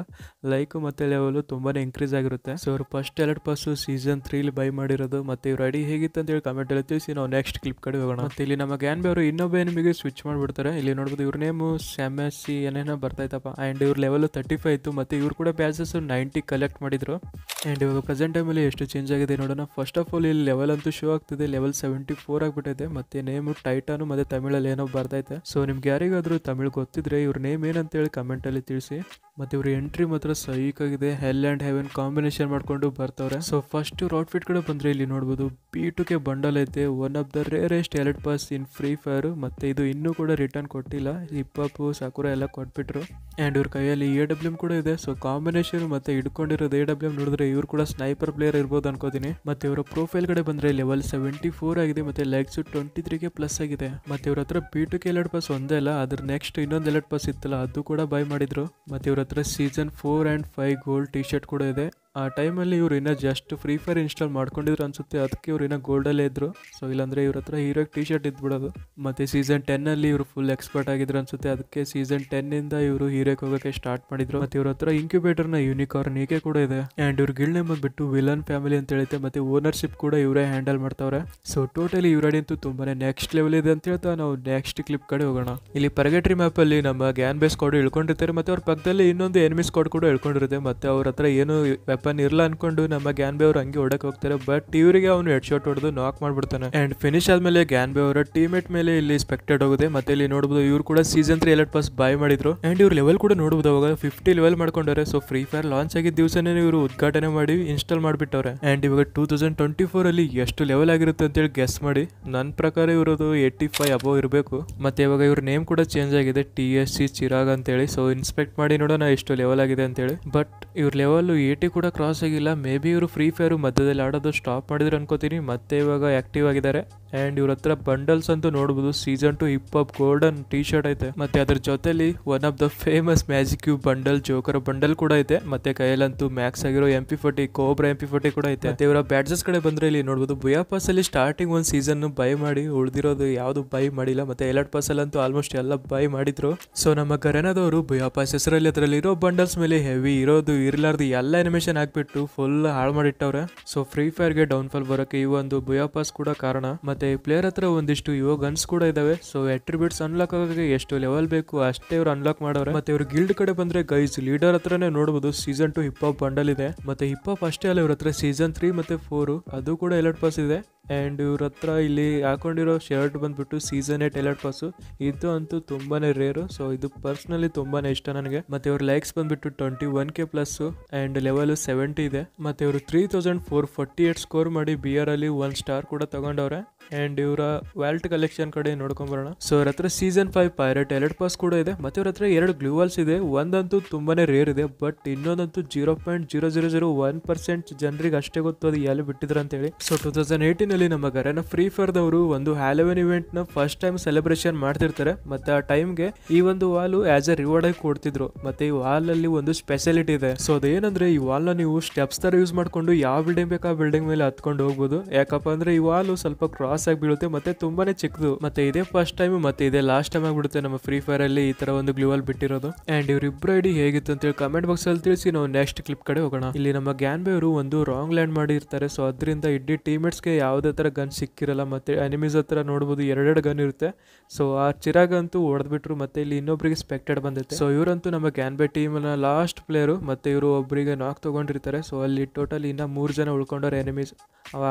ಲೈಕು ಮತ್ತು ಲೆವೆಲು ತುಂಬಾನೇ ಇನ್ಕ್ರೀಸ್ ಆಗಿರುತ್ತೆ. ಸೊ ಇವ್ರು first alert pass season 3 by ಮಾಡಿರೋದು. ಮತ್ತೆ ಇವ್ರ ಐಡಿ ಹೇಗಿತ್ತು ಅಂತೇಳಿ ಕಮೆಂಟ್ ಅಲ್ಲಿ ತಿಳಿಸಿ. ನಾವು ನೆಕ್ಸ್ಟ್ ಕ್ಲಿಪ್ ಕಡೆ ಹೋಗೋಣ. ಮತ್ತೆ ಇಲ್ಲಿ ನಮ್ಮ ಗ್ಯಾನ್ಬಿ ಅವರು ಇನ್ನೊಬ್ಬ ಎನಿಮಿಗೆ ಸ್ವಿಚ್ ಮಾಡಿಬಿಡ್ತಾರೆ. ಇಲ್ಲಿ ನೋಡ್ಬೋದು ಇವ್ರ ನೇಮು SAMSC ಏನೇನೋ ಬರ್ತಾಯ್ತಪ್ಪ. ಆ್ಯಂಡ್ ಇವ್ರ ಲೆವೆಲ್ 35 ಇತ್ತು. ಮತ್ತು ಇವ್ರು ಕೂಡ ಬ್ಯಾಚಸ್ 90 ಕಲೆಕ್ಟ್ ಮಾಡಿದ್ರು. ಆ್ಯಂಡ್ ಇವಾಗ ಪ್ರೆಸೆಂಟ್ ಟೈಮಲ್ಲಿ ಎಷ್ಟು ಚೇಂಜ್ ಆಗಿದೆ ನೋಡೋಣ. ಫಸ್ಟ್ ಆಫ್ ಆಲ್ ಇಲ್ಲಿ ಲೆವೆಲ್ ಅಂತೂ ಶೋ ಆಗ್ತಿದೆ, ಲೆವೆಲ್ 74 ಆಗಿಬಿಟ್ಟಿದೆ. ಮತ್ತೆ ನೇಮು ಟೈಟಾನು ಮತ್ತೆ ತಮಿಳಲ್ಲಿ ಏನೋ ಬರ್ತೈತೆ. ಸೊ ನಿಮ್ಗೆ ಯಾರಿಗಾದ್ರೂ ತಮಿಳ್ ಗೊತ್ತಿದ್ರೆ ಇವ್ರ ನೇಮ್ ಏನಂತೇಳಿ ಕಮೆಂಟ್ ಅಲ್ಲಿ ತಿಳಿಸಿ. ಮತ್ತೆ ಇವ್ರ ಎಂಟ್ರಿ ಮಾತ್ರ ಸೈಕ್ ಆಗಿದೆ, ಹೆಲ್ ಆ್ಯಂಡ್ ಹೆವೆನ್ ಕಾಂಬಿನೇಷನ್ ಮಾಡ್ಕೊಂಡು ಬರ್ತಾವ್ರೆ. ಸೊ ಫಸ್ಟ್ ಔಟ್ಫಿಟ್ ಕಡೆ ಬಂದ್ರೆ ಇಲ್ಲಿ ನೋಡ್ಬೋದು B2K ಬಂಡಲ್ ಐತೆ, one of the rarest alert pass in free fire. ಮತ್ತೆ ಇದು ಇನ್ನೂ ಕೂಡ ರಿಟರ್ನ್ ಕೊಟ್ಟಿಲ್ಲ, ಹಿಪ್-ಹಾಪ್ ಸಾಕುರ ಎಲ್ಲ ಕೊಟ್ಬಿಟ್ರು. ಆ್ಯಂಡ್ ಇವ್ರ ಕೈಯಲ್ಲಿ AWM ಕೂಡ ಇದೆ. ಸೊ ಕಾಂಬಿನೇಷನ್ ಮತ್ತೆ ಹಿಡ್ಕೊಂಡಿರೋದು AWM ನೋಡಿದ್ರೆ ಇವ್ರು ಕೂಡ ಸ್ನೈಪರ್ ಪ್ಲೇಯರ್ ಇರ್ಬೋದು ಅನ್ಕೋತೀನಿ. ಮತ್ತೆ ಇವರ ಪ್ರೊಫೈಲ್ ಕಡೆ ಬಂದ್ರೆ ಲೆವೆಲ್ 74 ಆಗಿದೆ. ಮತ್ತೆ ಲೈಕ್ಸ್ 23K ಪ್ಲಸ್ ಆಗಿದೆ. ಮತ್ತೆ ಇವ್ರ ಹತ್ರ B2K ಎಲರ್ಟ್ ಪಾಸ್ ಒಂದೇ ಅಲ್ಲ, ಅದ್ರ ನೆಕ್ಸ್ಟ್ ಇನ್ನೊಂದು ಎಲರ್ಟ್ ಪಾಸ್ ಇತ್ತಲ್ಲ ಅದು ಕೂಡ ಬೈ ಮಾಡಿದ್ರು. ಮತ್ತೆ ಇವ್ರ ಹತ್ರ season 4 and 5 gold T shirt ಕೂಡ ಇದೆ. ಆ ಟೈಮಲ್ಲಿ ಇವ್ರು ಇನ್ನೂ ಜಸ್ಟ್ ಫ್ರೀ ಫೈರ್ ಇನ್ಸ್ಟಾಲ್ ಮಾಡ್ಕೊಂಡಿದ್ರು ಅನ್ಸುತ್ತೆ, ಅದಕ್ಕೆ ಇವ್ರು ಇನ್ನೂ ಗೋಲ್ಡಲ್ಲೇ ಇದ್ರು. ಸೊ ಇಲ್ಲಾಂದ್ರೆ ಇವ್ರ ಹತ್ರ ಹೀರೋಗೆ ಟಿ ಶರ್ಟ್ ಇದ್ಬಿಡೋದು. ಮತ್ತೆ ಸೀಸನ್ 10 ಅಲ್ಲಿ ಇವರು ಫುಲ್ ಎಕ್ಸ್ಪರ್ಟ್ ಆಗಿದ್ರು ಅನ್ಸುತ್ತೆ, ಅದಕ್ಕೆ ಸೀಸನ್ 10 ಇಂದ ಇವರು ಹೀರೋಗೆ ಹೋಗೋಕೆ ಸ್ಟಾರ್ಟ್ ಮಾಡಿದ್ರು. ಮತ್ತೆ ಇವ್ರ ಹತ್ರ ಇಂಕ್ಯುಬೇಟರ್ನ ಯೂನಿಕಾರ್ನ್ ಏಕೆ ಕೂಡ ಇದೆ. ಆ್ಯಂಡ್ ಇವ್ರ ಗಿಲ್ಡ್ ನೇಮ್ ಬಂದ್ಬಿಟ್ಟು ವಿಲನ್ ಫ್ಯಾಮಿಲಿ ಅಂತ ಹೇಳುತ್ತೆ. ಮತ್ತೆ ಓನರ್ಶಿಪ್ ಕೂಡ ಇವರೇ ಹ್ಯಾಂಡಲ್ ಮಾಡ್ತಾವ್ರೆ. ಸೊ ಟೋಟಲಿ ಇವರಡಿ ಅಂತೂ ತುಂಬಾನೇ ನೆಕ್ಸ್ಟ್ ಲೆವೆಲ್ ಇದೆ ಅಂತ ಹೇಳ್ತಾ ನಾವು ನೆಕ್ಸ್ಟ್ ಕ್ಲಿಪ್ ಕಡೆ ಹೋಗೋಣ. ಇಲ್ಲಿ ಪರ್ಗೆಟ್ರಿ ಮ್ಯಾಪ್ ಅಲ್ಲಿ ನಮ್ಮ ಗ್ಯಾನ್ ಬೇಸ್ ಸ್ಕ್ವಾಡ್ ಇಳ್ಕೊಂಡಿರ್ತಾರೆ. ಮತ್ತೆ ಅವ್ರ ಪಕ್ಕದಲ್ಲಿ ಇನ್ನೊಂದು ಎನಿಮಿ ಸ್ಕ್ವಾಡ್ ಕೂಡ ಇಳ್ಕೊಂಡಿರುತ್ತೆ. ಮತ್ತೆ ಅವ್ರ ಹತ್ರ ಏನು ವೆಪನ್ ಇರಲ್ಲ ಅನ್ಕೊಂಡು ನಮ್ಮ ಗ್ಯಾನ್ ಬೇ ಅವರು ಹಂಗೆ ಹೊಡಕ್ ಹೋಗ್ತಾರೆ. ಬಟ್ ಇವರಿಗೆ ಅವನು ಹೆಡ್ ಶಾಟ್ ಹೊಡೆದು ನಾಕ್ ಮಾಡ್ಬಿಡ್ತಾನೆ. ಅಂಡ್ ಫಿನಿಶ್ ಆದ್ಮೇಲೆ ಗ್ಯಾನ್ ಬೇ ಅವರ ಟೀಮೇಟ್ ಮೇಲೆ ಇಲ್ಲಿ ಸ್ಪೆಕ್ಟೆಡ್ ಹೋಗುತ್ತೆ. ಮತ್ತೆ ಇಲ್ಲಿ ನೋಡಬಹುದು ಇವ್ರು ಕೂಡ ಸೀಸನ್ 3 ಎಲರ್ಟ್ ಪಾಸ್ ಬೈ ಮಾಡಿದ್ರು. ಅಂಡ್ ಇವ್ರ ಲೆವೆಲ್ ಕೂಡ ನೋಡಬಹುದು, ಅವಾಗ 50 ಲೆವೆಲ್ ಮಾಡ್ಕೊಂಡವ್ರೆ. ಸೊ ಫ್ರೀ ಫೈರ್ ಲಾಂಚ್ ಆಗಿದ್ದ ದಿವಸನೇ ಇವರು ಉದ್ಘಾಟನೆ ಮಾಡಿ ಇನ್ಸ್ಟಾಲ್ ಮಾಡಿಬಿಟ್ಟವ್ರೆ. ಅಂಡ್ ಇವಾಗ 2024 ಅಲ್ಲಿ ಎಷ್ಟು ಲೆವೆಲ್ ಆಗಿರುತ್ತೆ ಅಂತೇಳಿ ಗೆಸ್ ಮಾಡಿ. ನನ್ನ ಪ್ರಕಾರ ಇರೋದು 85 ಅಬೋ ಇರಬೇಕು. ಮತ್ತೆ ಇವಾಗ ಇವ್ರ ನೇಮ್ ಕೂಡ ಚೇಂಜ್ ಆಗಿದೆ, TSC ಚಿರಾಗ್ ಅಂತೇಳಿ. ಸೊ ಇನ್ಸ್ಪೆಕ್ಟ್ ಮಾಡಿ ನೋಡೋಣ ಎಷ್ಟು ಲೆವೆಲ್ ಆಗಿದೆ ಅಂತೇಳಿ. ಬಟ್ ಇವ್ರ ಲೆವೆಲ್ 80 ಕೂಡ ಕ್ರಾಸ್ ಆಗಿಲ್ಲ. ಮೇ ಬಿ ಇವರು ಫ್ರೀ ಫೈರ್ ಮಧ್ಯದಲ್ಲಿ ಆಡೋದು ಸ್ಟಾಪ್ ಮಾಡಿದ್ರು ಅನ್ಕೋತೀನಿ. ಮತ್ತೆ ಇವಾಗ ಆಕ್ಟಿವ್ ಆಗಿದ್ದಾರೆ. ಅಂಡ್ ಇವ್ರ ಹತ್ರ ಬಂಡಲ್ಸ್ ಅಂತೂ ನೋಡಬಹುದು. Season 2 hip hop golden T shirt ಐತೆ, ಮತ್ತೆ ಅದ್ರ ಜೊತೆಲಿ one of the famous magic cube bundle, joker bundle ಕೂಡ ಐತೆ, ಮತ್ತೆ ಕೈಯಲ್ಲಂತೂ ಮ್ಯಾಕ್ಸ್ ಆಗಿರೋ MP40 ಕೋಬ್ರಾ MP40 ಕೂಡ ಐತೆ. ಮತ್ತೆ ಇವರ ಬ್ಯಾಡ್ಜಸ್ ಕಡೆ ಬಂದ್ರೆ ಇಲ್ಲಿ ನೋಡಬಹುದು ಬುಯಾ ಪಾಸ್ ಅಲ್ಲಿ ಸ್ಟಾರ್ಟಿಂಗ್ ಒಂದು ಸೀಸನ್ ಬೈ ಮಾಡಿ ಉಳಿದಿರೋದು ಯಾವ್ದು ಬೈ ಮಾಡಿಲ್ಲ. ಮತ್ತೆ ಎಲರ್ಟ್ ಪಾಸ್ ಅಲ್ಲಂತೂ ಆಲ್ಮೋಸ್ಟ್ ಎಲ್ಲ ಬೈ ಮಾಡಿದ್ರು. ಸೊ ನಮ್ಮ ಗರೆನಾದವರು ಬುಯಾ ಪಾಸ್ ಹೆಸರಲ್ಲಿ ಅದರಲ್ಲಿ ಇರೋ ಬಂಡಲ್ಸ್ ಮೇಲೆ ಹೆವಿ ಇರೋದು ಇರ್ಲಾರ್ದು ಎಲ್ಲ ಅನಿಮೇಷನ್ ಹಾಕ್ಬಿಟ್ಟು ಫುಲ್ ಹಾಳು ಮಾಡಿಟ್ಟವ್ರೆ. ಸೊ ಫ್ರೀ ಫೈರ್ ಗೆ ಡೌನ್ ಫಾಲ್ ಬರೋಕೆ ಈ ಒಂದು ಬುಯಾ ಪಾಸ್ ಕೂಡ ಕಾರಣ. ಮತ್ತೆ ಪ್ಲೇಯರ್ ಹತ್ರ ಒಂದಿಷ್ಟು ಇವಾಗ ಗನ್ಸ್ ಕೂಡ ಇದಾವೆ. ಸೊ ಅಟ್ರಿಬ್ಯೂಟ್ಸ್ ಅನ್ಲಾಕ್ ಆಗೋಕೆ ಎಷ್ಟು ಲೆವೆಲ್ ಬೇಕು ಅಷ್ಟೇ ಇವ್ರು ಅನ್ಲಾಕ್ ಮಾಡೋರೆ. ಮತ್ತೆ ಇವ್ರ ಗಿಲ್ಡ್ ಕಡೆ ಬಂದ್ರೆ ಗೈಸ್ ಲೀಡರ್ ಹತ್ರನೇ ನೋಡಬಹುದು ಸೀಸನ್ 2 ಹಿಪ್ ಹಾಪ್ ಬಂಡಲ್ ಇದೆ. ಮತ್ತೆ ಹಿಪ್ ಹಾಪ್ ಅಷ್ಟೇ ಅಲ್ಲ, ಇವ್ರ ಹತ್ರ ಸೀಸನ್ 3 ಮತ್ತೆ 4 ಅದು ಕೂಡ ಎಲರ್ಟ್ ಪಾಸ್ ಇದೆ. ಆ್ಯಂಡ್ ಇವ್ರ ಹತ್ರ ಇಲ್ಲಿ ಹಾಕೊಂಡಿರೋ ಶರ್ಟ್ ಬಂದ್ಬಿಟ್ಟು ಸೀಸನ್ 8 ಎಲರ್ಟ್ ಪಾಸು, ಇದು ಅಂತೂ ತುಂಬಾನೇ ರೇರು. ಸೊ ಇದು ಪರ್ಸ್ನಲಿ ತುಂಬಾನೇ ಇಷ್ಟ ನನಗೆ. ಮತ್ತೆ ಇವ್ರ ಲೈಕ್ಸ್ ಬಂದ್ಬಿಟ್ಟು 21K ಪ್ಲಸ್ ಆ್ಯಂಡ್ ಲೆವೆಲ್ 70 ಇದೆ. ಮತ್ತೆ ಇವರು 3448 ಸ್ಕೋರ್ ಮಾಡಿ BR ಅಲ್ಲಿ 1 ಸ್ಟಾರ್ ಕೂಡ ತಗೊಂಡವ್ರೆ. ಆ್ಯಂಡ್ ಇವರ ವ್ಯಾಲ್ಟ್ ಕಲೆಕ್ಷನ್ ಕಡೆ ನೋಡ್ಕೊಂಬರೋಣ. ಸೊ ಇವ್ರ ಹತ್ರ ಸೀಸನ್ 5 ಪೈರೇಟ್ ಎಲರ್ಟ್ ಪಾಸ್ ಕೂಡ ಇದೆ. ಮತ್ತೆ ಇವ್ರ ಹತ್ರ 2 ಗ್ಲೂವಲ್ಸ್ ಇದೆ. ಒಂದಂತೂ ತುಂಬಾನೇ ರೇರ್ ಇದೆ, ಬಟ್ ಇನ್ನೊಂದಂತೂ 0.0001% ಜನರಿಗೆ ಅಷ್ಟೇ ಗೊತ್ತು ಅದು ಎಲ್ಲಿ ಬಿಟ್ಟಿದ್ರ ಅಂತ ಹೇಳಿ. ಸೊ 2018 ನಮ್ಮ ಗರೆನ ಫ್ರೀ ಫೈರ್ ದವರು ಒಂದು ಹ್ಯಾಲೋವಿನ್ ಇವೆಂಟ್ ನ ಫಸ್ಟ್ ಟೈಮ್ ಸೆಲೆಬ್ರೇಷನ್ ಮಾಡ್ತಿರ್ತಾರೆ. ಮತ್ತೆ ಆ ಟೈಮ್ಗೆ ಈ ಒಂದು ವಾಲ್ ಆಸ್ ಎ ರಿವಾರ್ಡ್ ಆಗಿ ಕೊಡ್ತಿದ್ರು. ಮತ್ತೆ ಈ ವಾಲ್ ಅಲ್ಲಿ ಒಂದು ಸ್ಪೆಷಾಲಿಟಿ ಇದೆ. ಸೊ ಅದೇನಂದ್ರೆ ಈ ವಾಲ್ ನ ನೀವು ಸ್ಟೆಪ್ಸ್ ತರ ಯೂಸ್ ಮಾಡ್ಕೊಂಡು ಯಾವ ಬಿಲ್ಡಿಂಗ್ ಬೇಕು ಆ ಬಿಲ್ಡಿಂಗ್ ಮೇಲೆ ಹತ್ಕೊಂಡು ಹೋಗ್ಬೋದು. ಯಾಕಪ್ಪ ಅಂದ್ರೆ ಈ ವಾಲ್ ಸ್ವಲ್ಪ ಕ್ರಾಸ್ ಆಗಿ ಬೀಳುತ್ತೆ, ಮತ್ತೆ ತುಂಬಾನೇ ಚಿಕ್ಕದು. ಮತ್ತೆ ಇದೇ ಫಸ್ಟ್ ಟೈಮ್ ಮತ್ತೆ ಇದೇ ಲಾಸ್ಟ್ ಟೈಮ್ ಆಗ್ಬಿಡುತ್ತೆ ನಮ್ಮ ಫ್ರೀ ಫೈರ್ ಅಲ್ಲಿ ಈ ತರ ಒಂದು ಗ್ಲೂವಲ್ ಬಿಟ್ಟಿರೋದು. ಅಂಡ್ ಇವ್ರಿಬ್ರು ಐಡಿ ಹೇಗಿತ್ತು ಅಂತ ಹೇಳಿ ಕಮೆಂಟ್ ಬಾಕ್ಸ್ ಅಲ್ಲಿ ತಿಳಿಸಿ. ನಾವು ನೆಕ್ಸ್ಟ್ ಕ್ಲಿಪ್ ಕಡೆ ಹೋಗೋಣ. ಇಲ್ಲಿ ನಮ್ಮ ಗ್ಯಾನ್ಬೆ ಅವರು ಒಂದು ರಾಂಗ್ ಲ್ಯಾಂಡ್ ಮಾಡಿರ್ತಾರೆ. ಸೊ ಅದರಿಂದ ಇಡೀ ಟೀಮ್ಮೇಟ್ಸ್ ಗೆ ಯಾವುದೇ ತರ ಗನ್ ಸಿಕ್ಕಿರಲ್ಲ. ಮತ್ತೆ ಅನಿಮೀಸ್ ಹತ್ರ ನೋಡಬಹುದು 2 ಗನ್ ಇರುತ್ತೆ. ಸೊ ಆ ಚಿರಾಗ್ ಅಂತೂ ಹೊಡೆದ್ಬಿಟ್ರು. ಮತ್ತೆ ಇಲ್ಲಿ ಇನ್ನೊಬ್ರಿಗೆ ಸ್ಪೆಕ್ಟೆಡ್ ಬಂದಿತ್ತು. ಸೊ ಇವರಂತೂ ನಮ್ಮ ಗ್ಯಾನ್ಬೆ ಟೀಮ್ ನ ಲಾಸ್ಟ್ ಪ್ಲೇಯರ್. ಮತ್ತೆ ಇವರು ಒಬ್ಬರಿಗೆ ನಾಕ್ ತಗೊಂಡಿರ್ತಾರೆ. ಸೊ ಅಲ್ಲಿ ಟೋಟಲ್ ಇನ್ನ 3 ಜನ ಉಳ್ಕೊಂಡವ್ರೆ ಎನಿಮೀಸ್.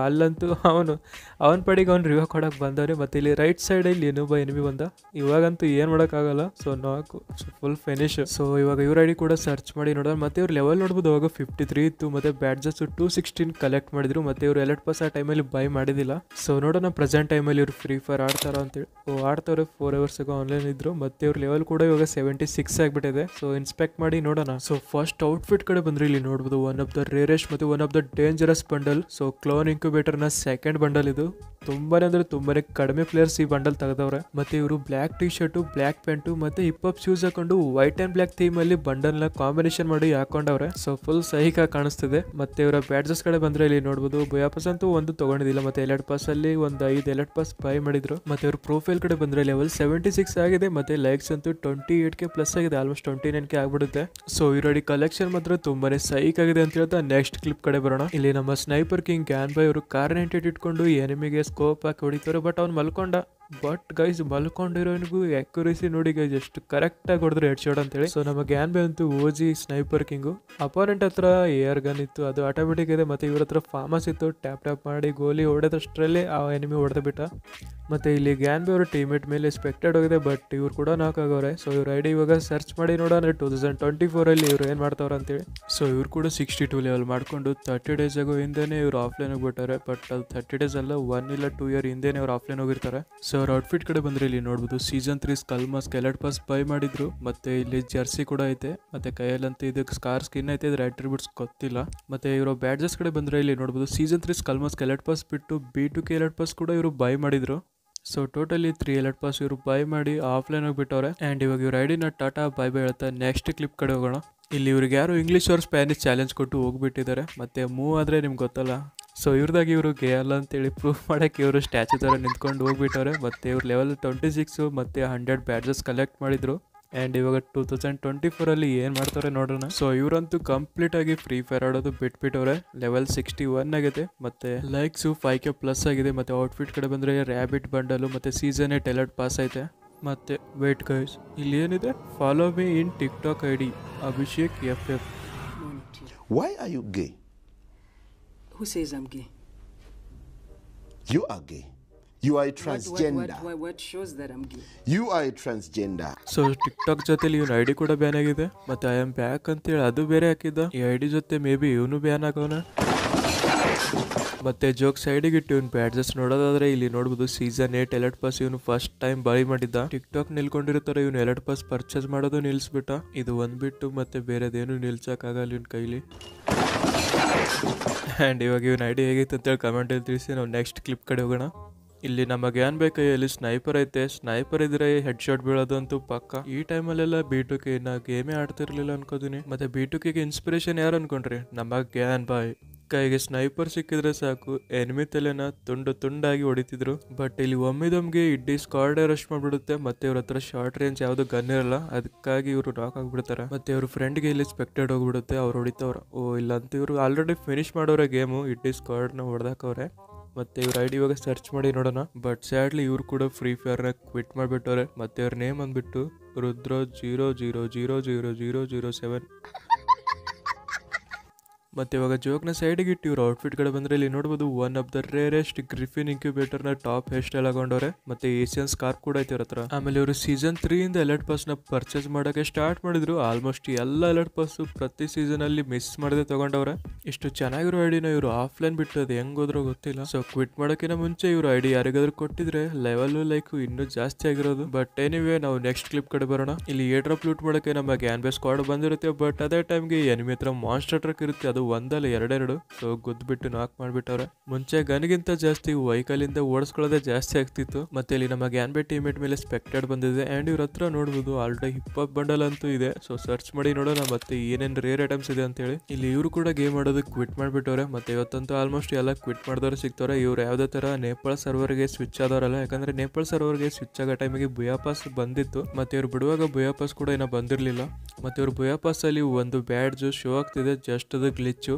ಅಲ್ಲಂತೂ ಅವನ ಪಡಿಗೆ ಅವ್ನು ರಿವ್ಯೂ ಕೊಡಕ್ ಬಂದವ್ರೆ. ಮತ್ತೆ ಇಲ್ಲಿ ರೈಟ್ ಸೈಡ್ ಇಲ್ಲಿ ಇನ್ನೊಬ್ಬ ಎನಿಮಿ ಬಂದ. ಇವಾಗಂತೂ ಏನ್ ಮಾಡೋಕ್ಕಾಗಲ್ಲ. ಸೊ ನಾಕು ಫುಲ್ ಫಿನಿಶ್. ಸೊ ಇವಾಗ ಇವ್ರ ಐಡಿ ಕೂಡ ಸರ್ಚ್ ಮಾಡಿ ನೋಡೋಣ. ಮತ್ತೆ ಇವ್ರ ಲೆವೆಲ್ ನೋಡ್ಬೋದು ಅವಾಗ 53 ಇತ್ತು. ಮತ್ತೆ ಬ್ಯಾಡ್ಜಸ್ 216 ಕಲೆಕ್ಟ್ ಮಾಡಿದ್ರು. ಮತ್ತೆ ಇವ್ರು ಎಲರ್ಟ್ ಪಾಸ್ ಆ ಟೈಮಲ್ಲಿ ಬೈ ಮಾಡಿದಿಲ್ಲ. ಸೊ ನೋಡೋಣ ಪ್ರೆಸೆಂಟ್ ಟೈಮಲ್ಲಿ ಇವ್ರು ಫ್ರೀ ಫೈರ್ ಆಡ್ತಾರ ಅಂತೇಳಿ. ಆಡ್ತವ್ರೆ 4 hours ಆನ್ಲೈನ್ ಇದ್ರು. ಮತ್ತೆ ಇವ್ರ ಲೆವೆಲ್ ಕೂಡ ಇವಾಗ 76 ಆಗ್ಬಿಟ್ಟಿದೆ. ಸೊ ಇನ್ಸ್ಪೆಕ್ಟ್ ಮಾಡಿ ನೋಡೋಣ. ಸೊ ಫಸ್ಟ್ ಔಟ್ಫಿಟ್ ಕಡೆ ಬಂದ್ರೆ ಇಲ್ಲಿ ನೋಡ್ಬೋದು ಒನ್ ಆಫ್ ದ ರೇರೆಸ್ಟ್ ಮತ್ತೆ one of the dangerous bundle. So clone incubator ನ ಸೆಕೆಂಡ್ ಬಂಡಲ್ ಇದು. ತುಂಬಾನೇ ಅಂದ್ರೆ ತುಂಬಾನೇ ಕಡಿಮೆ ಪ್ಲೇಯರ್ಸ್ ಈ ಬಂಡಲ್ ತೆಗೆದವ್ರೆ. ಮತ್ತೆ ಇವರು black T shirt, black pant ಮತ್ತೆ ಹಿಪ್ ಹಾಪ್ ಶೂಸ್ ಹಾಕೊಂಡು ವೈಟ್ ಅಂಡ್ ಬ್ಲಾಕ್ ಥೀಮ್ ಅಲ್ಲಿ ಬಂಡಲ್ ನ ಕಾಂಬಿನೇಷನ್ ಮಾಡಿ ಹಾಕೊಂಡವ್ರೆ. ಸೊ ಫುಲ್ ಸೈಕ್ ಆಗಿ ಕಾಣಿಸ್ತಿದೆ. ಮತ್ತೆ ಇವರ ಬ್ಯಾಡ್ಜಸ್ ಕಡೆ ಬಂದ್ರೆ ಇಲ್ಲಿ ನೋಡಬಹುದು ಬುಯಾ ಪಾಸ್ ಅಂತೂ ಒಂದು ತಗೊಂಡಿದ್ದಿಲ್ಲ. ಮತ್ತೆ ಎಲರ್ಟ್ ಪಾಸ್ ಅಲ್ಲಿ ಒಂದು 5 ಎಲರ್ಟ್ ಪಾಸ್ ಬೈ ಮಾಡಿದ್ರು. ಮತ್ತೆ ಇವ್ರ ಪ್ರೊಫೈಲ್ ಕಡೆ ಬಂದ್ರೆ ಲೆವೆಲ್ 76 ಆಗಿದೆ. ಮತ್ತೆ ಲೈಕ್ಸ್ ಅಂತೂ 28K ಪ್ಲಸ್ ಆಗಿದೆ, ಆಲ್ಮೋಸ್ಟ್ 29K ಆಗ್ಬಿಡುತ್ತೆ. ಸೊ ಇವ್ರ ಕಲೆಕ್ಷನ್ ಮಾತ್ರ ತುಂಬಾನೇ ಸೈಕ್ ಆಗಿದೆ ಅಂತ ಹೇಳ್ತಾ ನೆಕ್ಸ್ಟ್ ಕ್ಲಿಪ್ ಕಡೆ ಬರೋಣ. ಇಲ್ಲಿ ನಮ್ಮ ಸ್ನೈಪರ್ ಕಿಂಗ್ ಗ್ಯಾನ್ ಬೈ ಅವರು ಕಾರ್ 98 ಇಟ್ಕೊಂಡು ಎನಿಮಿಗೆ ಸ್ಕೋಪ್ ಹಾಕಿ ಹೊಡಿತಾರೆ. ಬಟ್ ಅವ್ನು ಮಲ್ಕೊಂಡ. ಬಟ್ ಗೈಸ್ ಮಲ್ಕೊಂಡಿರೋನಿಗೂ ಅಕ್ಯುರೇಸಿ ನೋಡಿ ಗೈಸ್ ಎಷ್ಟು ಕರೆಕ್ಟ್ ಆಗಿ ಹೊಡೆದ್ರು ಹೆಡ್ ಶಾಟ್ ಅಂತೇಳಿ. ಸೊ ನಮ್ಮ ಗ್ಯಾನ್ ಬೈ ಅಂತೂ ಓಜಿ ಸ್ನೈಪರ್ ಕಿಂಗು. ಅಪೋನೆಂಟ್ ಹತ್ರ ಏರ್ ಗನ್ ಇತ್ತು, ಅದು ಆಟೋಮೆಟಿಕ್ ಇದೆ. ಮತ್ತೆ ಇವ್ರ ಹತ್ರ ಫಾರ್ಮಸ್ ಇತ್ತು. ಟ್ಯಾಪ್ ಮಾಡಿ ಗೋಲಿ ಹೊಡೆದಷ್ಟರಲ್ಲಿ ಆ ಎನಿಮಿ ಹೊಡೆದ ಬಿಟ್ಟ. ಮತ್ತೆ ಇಲ್ಲಿ ಗ್ಯಾನ್ ಬೈ ಅವರ ಟೀಮೇಟ್ ಮೇಲೆ ಸ್ಪೆಕ್ಟೆಡ್ ಹೋಗಿದೆ, ಬಟ್ ಇವ್ರು ಕೂಡ ನಾಕ್ ಆಗವ್ರೆ. ಸೊ ಇವ್ರ ಐಡಿ ಇವಾಗ ಸರ್ಚ್ ಮಾಡಿ ನೋಡೋಣ 2024 ಅಲ್ಲಿ ಇವ್ರು ಏನ್ ಮಾಡ್ತಾವ್ರ ಅಂತೇಳಿ. ಸೊ ಇವ್ರು ಕೂಡ 62 ಲೆವೆಲ್ ಮಾಡ್ಕೊಂಡು 30 ಡೇಸ್ ಆಗೋ ಹಿಂದೆನೆ ಇವ್ರು ಆಫ್ಲೈನ್ ಹೋಗ್ಬಿಟ್ಟಾರೆ. ಬಟ್ ಅದು 30 ಡೇಸ್ ಅಲ್ಲ, 1 ಇಲ್ಲ 2 ಇಯರ್ ಹಿಂದೆನೆ ಅವ್ರು ಆಫ್ಲೈನ್ ಹೋಗಿರ್ತಾರೆ. ಸೊ ಅವ್ರ ಔಟ್ಫಿಟ್ ಕಡೆ ಬಂದ್ರೆ ಇಲ್ಲಿ ನೋಡ್ಬೋದು season 3 skull mask alert pass buy ಮಾಡಿದ್ರು. ಮತ್ತೆ ಇಲ್ಲಿ ಜರ್ಸಿ ಕೂಡ ಐತೆ. ಮತ್ತೆ ಕೈಯಲ್ಲಂತ ಇದಕ್ಕೆ ಸ್ಕಾರ್ ಸ್ಕಿನ್ ಐತೆ, ಇದ್ರ ಅಟ್ರಿಬ್ಯೂಟ್ಸ್ ಗೊತ್ತಿಲ್ಲ. ಮತ್ತೆ ಇವರು ಬ್ಯಾಡ್ಜಸ್ ಕಡೆ ಬಂದ್ರೆ ಇಲ್ಲಿ ನೋಡ್ಬೋದು season 3 skull mask alert pass ಬಿಟ್ಟು B2K ಎಲರ್ಟ್ ಪಾಸ್ ಕೂಡ ಇವರು ಬೈ ಮಾಡಿದ್ರು. ಸೊ ಟೋಟಲಿ 3 ಎಲರ್ಟ್ ಪಾಸ್ ಇವರು ಬೈ ಮಾಡಿ ಆಫ್ಲೈನ್ ಹೋಗ್ಬಿಟ್ಟವ್ರೆ. ಆ್ಯಂಡ್ ಇವಾಗ ಇವ್ರ ಐಡಿನ ಟಾಟಾ ಬೈ ಬೈ ಹೇಳ್ತಾ ನೆಕ್ಸ್ಟ್ ಕ್ಲಿಪ್ ಕಡೆ ಹೋಗೋಣ. ಇಲ್ಲಿ ಇವ್ರಿಗೆ ಯಾರು ಇಂಗ್ಲೀಷ್ ಅವ್ರ ಸ್ಪ್ಯಾನಿಷ್ ಚಾಲೆಂಜ್ ಕೊಟ್ಟು ಹೋಗ್ಬಿಟ್ಟಿದ್ದಾರೆ. ಮತ್ತೆ ಮೂವ್ ಆದರೆ ನಿಮ್ಗೆ ಗೊತ್ತಲ್ಲ. ಸೊ ಇವ್ರದಾಗಿ ಇವರು ಗೆ ಅಲ್ಲ ಅಂತೇಳಿ ಪ್ರೂವ್ ಮಾಡೋಕ್ಕೆ ಇವರು ಸ್ಟ್ಯಾಚು ಥರ ನಿಂತ್ಕೊಂಡು ಹೋಗ್ಬಿಟ್ಟವ್ರೆ. ಮತ್ತು ಇವ್ರು ಲೆವೆಲ್ 26 ಮತ್ತು 100 ಬ್ಯಾಡ್ಜಸ್ ಕಲೆಕ್ಟ್ ಮಾಡಿದ್ರು. ಆ್ಯಂಡ್ ಇವಾಗ 2024 ಅಲ್ಲಿ ಏನು ಮಾಡ್ತಾರೆ ನೋಡೋಣ. ಸೊ ಇವರಂತೂ ಕಂಪ್ಲೀಟ್ ಆಗಿ ಫ್ರೀ ಫೈರ್ ಆಡೋದು ಬಿಟ್ಬಿಟ್ಟವ್ರೆ. ಲೆವೆಲ್ 61 ಆಗಿದೆ. ಮತ್ತೆ ಲೈಕ್ಸು 5K ಪ್ಲಸ್ ಆಗಿದೆ. ಮತ್ತೆ ಔಟ್ಫಿಟ್ ಕಡೆ ಬಂದರೆ ರ್ಯಾಬಿಟ್ ಬಂಡಲು ಮತ್ತು ಸೀಸನ್ 8 ಎಲರ್ಟ್ ಪಾಸ್ ಐತೆ. ಮತ್ತೆ ವೇಟ್ ಗೈಸ್, ಇಲ್ಲಿ ಏನಿದೆ follow me in TikTok ID Abhishek FF. Why are you gay? Who says I'm gay? You are gay. You are a transgender. What shows that I'm gay? You are a transgender. So TikTok ಜೊತೆಲಿ ಇವನ್ ID ಕೂಡ ban ಆಗಿದೆ. ಮತ್ತೆ I am back ಅಂತೇಳಿ ಅದು ಬೇರೆ ಹಾಕಿದ್ದ. ಈ ID ಜೊತೆ ಮೇ ಬಿ ಇವನು ಬ್ಯಾನ್ ಆಗೋನ. ಮತ್ತೆ ಜೋಕ್ ಸೈಡಿಗೆ ಇಟ್ಟು ಇವ್ನು ಬ್ಯಾಡ್ಜಸ್ ನೋಡೋದಾದ್ರೆ ಇಲ್ಲಿ ನೋಡ್ಬೋದು ಸೀಸನ್ 8 ಎಲರ್ಟ್ ಪಾಸ್ ಇವನು ಫಸ್ಟ್ ಟೈಮ್ ಬೈ ಮಾಡಿದ್ದ. ಟಿಕ್ಟಾಕ್ ನಿಲ್ಕೊಂಡಿರ್ತಾರೆ, ಇವನು ಎಲರ್ಟ್ ಪಾಸ್ ಪರ್ಚೇಸ್ ಮಾಡೋದು ನಿಲ್ಸ್ಬಿಟ್ಟ. ಇದು ಒಂದ್ಬಿಟ್ಟು ಮತ್ತೆ ಬೇರೆದೇನು ನಿಲ್ಸಕ್ಕಾಗಲ್ಲ ಇವನ್ ಕೈಲಿ. ಆ್ಯಂಡ್ ಇವಾಗ ಇವನ್ ಐಡಿ ಹೇಗಿತ್ತು ಅಂತೇಳಿ ಕಮೆಂಟಲ್ಲಿ ತಿಳಿಸಿ ನಾವು ನೆಕ್ಸ್ಟ್ ಕ್ಲಿಪ್ ಕಡೆ ಹೋಗೋಣ. ಇಲ್ಲಿ ನಮ್ಮ ಗ್ಯಾನ್ ಬೈ ಕೈಯಲ್ಲಿ ಸ್ನೈಪರ್ ಐತೆ. ಸ್ನೈಪರ್ ಇದ್ರೆ ಹೆಡ್ ಶಾಟ್ ಬೀಳೋದಂತೂ ಪಕ್ಕ. ಈ ಟೈಮಲ್ಲೆಲ್ಲ B2K ಗೇಮೇ ಆಡ್ತಿರ್ಲಿಲ್ಲ ಅನ್ಕೋತೀನಿ. ಮತ್ತೆ B2K ಇನ್ಸ್ಪಿರೇಷನ್ ಯಾರು ಅನ್ಕೊಂಡ್ರಿ? ನಮ್ಮ ಗ್ಯಾನ್ ಬಾಯ್. ಕೈಗೆ ಸ್ನೈಪರ್ ಸಿಕ್ಕಿದ್ರೆ ಸಾಕು ಎನಿಮಿ ತಲೆನ ತುಂಡಾಗಿ ಹೊಡಿತಿದ್ರು. ಬಟ್ ಇಲ್ಲಿ ಒಮ್ಮಿದೊಮ್ಗೆ ಇಡೀ ಸ್ಕ್ವಾಡ್ ರಶ್ ಮಾಡ್ಬಿಡುತ್ತೆ. ಮತ್ತೆ ಇವ್ರ ಹತ್ರ ಶಾರ್ಟ್ ರೇಂಜ್ ಯಾವ್ದು ಗನ್ ಇರಲ್ಲ, ಅದಕ್ಕಾಗಿ ಇವರು ನಾಕ್ ಆಗ್ಬಿಡ್ತಾರೆ. ಮತ್ತೆ ಇವ್ರ ಫ್ರೆಂಡ್ಗೆ ಇಲ್ಲಿ ಸ್ಪೆಕ್ಟೆಡ್ ಹೋಗ್ಬಿಡುತ್ತೆ, ಅವ್ರು ಹೊಡಿತವ್ರ. ಇಲ್ಲ ಅಂತ ಇವ್ರು ಆಲ್ರೆಡಿ ಫಿನಿಶ್ ಮಾಡೋರೆ ಗೇಮು, ಇಡೀ ಸ್ಕ್ವಾಡ್ನ ಹೊಡೆದಾಕವ್ರೆ. ಮತ್ತೆ ಇವ್ರ ಐಡಿ ಇವಾಗ ಸರ್ಚ್ ಮಾಡಿ ನೋಡೋಣ. ಬಟ್ ಸ್ಯಾಡ್ಲಿ ಇವ್ರು ಕೂಡ ಫ್ರೀ ಫೈರ್ನ ಕ್ವಿಟ್ ಮಾಡಿಬಿಟ್ಟವ್ರೆ. ಮತ್ತೆ ಅವ್ರ ನೇಮ್ ಅಂದ್ಬಿಟ್ಟು ರುದ್ರ 00000007. ಮತ್ತೆ ಇವಾಗ ಜೋಕ್ನ ಸೈಡಿಗೆ ಇಟ್ಟು ಇವ್ರ ಔಟ್ಫಿಟ್ ಕಡೆ ಬಂದ್ರೆ ಇಲ್ಲಿ ನೋಡ್ಬೋದು one of the rarest Griffin incubator ನ ಟಾಪ್ ಹೇರ್ ಸ್ಟೈಲ್ ಹಾಕೊಂಡವ್ರೆ. ಮತ್ತೆ ಏಷಿಯನ್ ಸ್ಕಾರ್ಪ್ ಕೂಡ ಐತೆ ಇವ್ರ ಹತ್ರ. ಆಮೇಲೆ ಇವರು ಸೀಸನ್ 3 ಇಂದ ಎಲರ್ಟ್ ಪಾಸ್ ನ ಪರ್ಚೇಸ್ ಮಾಡಕ್ಕೆ ಸ್ಟಾರ್ಟ್ ಮಾಡಿದ್ರು. ಆಲ್ಮೋಸ್ಟ್ ಎಲ್ಲ ಎಲರ್ಟ್ ಪಾಸ್ ಪ್ರತಿ ಸೀಸನ್ ಅಲ್ಲಿ ಮಿಸ್ ಮಾಡದೆ ತಗೊಂಡವ್ರೆ. ಇಷ್ಟು ಚೆನ್ನಾಗಿರೋ ಐಡಿನ ಇವರು ಆಫ್ಲೈನ್ ಬಿಟ್ಟು ಅದು ಹೆಂಗ್ ಹೋದ್ರೋ ಗೊತ್ತಿಲ್ಲ. ಸೊ ಕ್ವಿಟ್ ಮಾಡೋಕಿನ ಮುಂಚೆ ಇವ್ರ ಐಡಿ ಯಾರಿಗಾದ್ರೂ ಕೊಟ್ಟಿದ್ರೆ ಲೆವೆಲ್ ಲೈಕ್ ಇನ್ನೂ ಜಾಸ್ತಿ ಆಗಿರೋದು. ಬಟ್ ಎನಿವೇ ನಾವು ನೆಕ್ಸ್ಟ್ ಕ್ಲಿಪ್ ಕಡೆ ಬರೋಣ. ಇಲ್ಲಿ ಏರ್ ಡ್ರಾಪ್ ಲೂಟ್ ಮಾಡಕ್ಕೆ ನಮ್ಮ ಗ್ಯಾನ್ ಬೈ ಸ್ಕ್ವಾಡ್ ಬಂದಿರುತ್ತೆ. ಬಟ್ ಅದೇ ಟೈಮ್ಗೆ ಎನಿಮಿ ಹತ್ರ ಮಾನ್ಸ್ಟರ್ ಟ್ರಕ್ ಇರುತ್ತೆ, ಅದು ಒಂದಲ್ಲ ಎರಡೆರಡು. ಸೊ ಗುದ್ಬಿಟ್ಟು ನಾಕ್ ಮಾಡ್ಬಿಟ್ಟವ್ರೆ. ಮುಂಚೆ ಗನ್ಗಿಂತ ಜಾಸ್ತಿ ವೆಹಿಕಲ್ ಇಂದ ಓಡಿಸ್ಕೊಳ್ಳೋದೇ ಜಾಸ್ತಿ ಆಗ್ತಿತ್ತು. ಮತ್ತೆ ಇಲ್ಲಿ ನಮ್ಮ ಗ್ಯಾನ್ ಬೈ ಟೀಮೇಟ್ ಮೇಲೆ ಸ್ಪೆಕ್ಟೆಡ್ ಬಂದಿದೆ. ಅಂಡ್ ಇವ್ರ ಹತ್ರ ನೋಡ್ಬೋದು ಆಲ್ರೆಡಿ ಹಿಪ್-ಹಾಪ್ ಬಂಡಲ್ ಅಂತೂ ಇದೆ. ಸೊ ಸರ್ಚ್ ಮಾಡಿ ನೋಡೋಣ ಮತ್ತೆ ಏನೇನ್ ರೇರ್ ಐಟಮ್ಸ್ ಇದೆ ಅಂತ ಹೇಳಿ. ಇಲ್ಲಿ ಇವರು ಕೂಡ ಗೇಮ್ ಆಡೋದು ಕ್ವಿಟ್ ಮಾಡ್ಬಿಟ್ಟವ್ರೆ. ಮತ್ತೆ ಇವತ್ತಂತೂ ಆಲ್ಮೋಸ್ಟ್ ಎಲ್ಲ ಕ್ವಿಟ್ ಮಾಡಿದವ್ರು ಸಿಗ್ತವ್ರೆ. ಇವ್ರು ಯಾವ್ದೇ ತರ ನೇಪಾಳ ಸರ್ವರ್ಗೆ ಸ್ವಿಚ್ ಆದವರಲ್ಲ, ಯಾಕಂದ್ರೆ ನೇಪಾಳ ಸರ್ವರ್ಗೆ ಸ್ವಿಚ್ ಆಗೋ ಟೈಮಿಗೆ ಬುಯಾಪಾಸ್ ಬಂದಿತ್ತು. ಮತ್ತೆ ಇವ್ರು ಬಿಡುವಾಗ ಬುಯಾಪಾಸ್ ಕೂಡ ಏನೋ ಬಂದಿರ್ಲಿಲ್ಲ. ಮತ್ತೆ ಇವ್ರು ಬುಯಾಪಾಸ್ ಅಲ್ಲಿ ಒಂದು ಬ್ಯಾಡ್ಜ್ ಶೋ ಆಗ್ತಿದೆ, ಜಸ್ಟ್ ಅದು ಗ್ಲಿಚ್ಚು.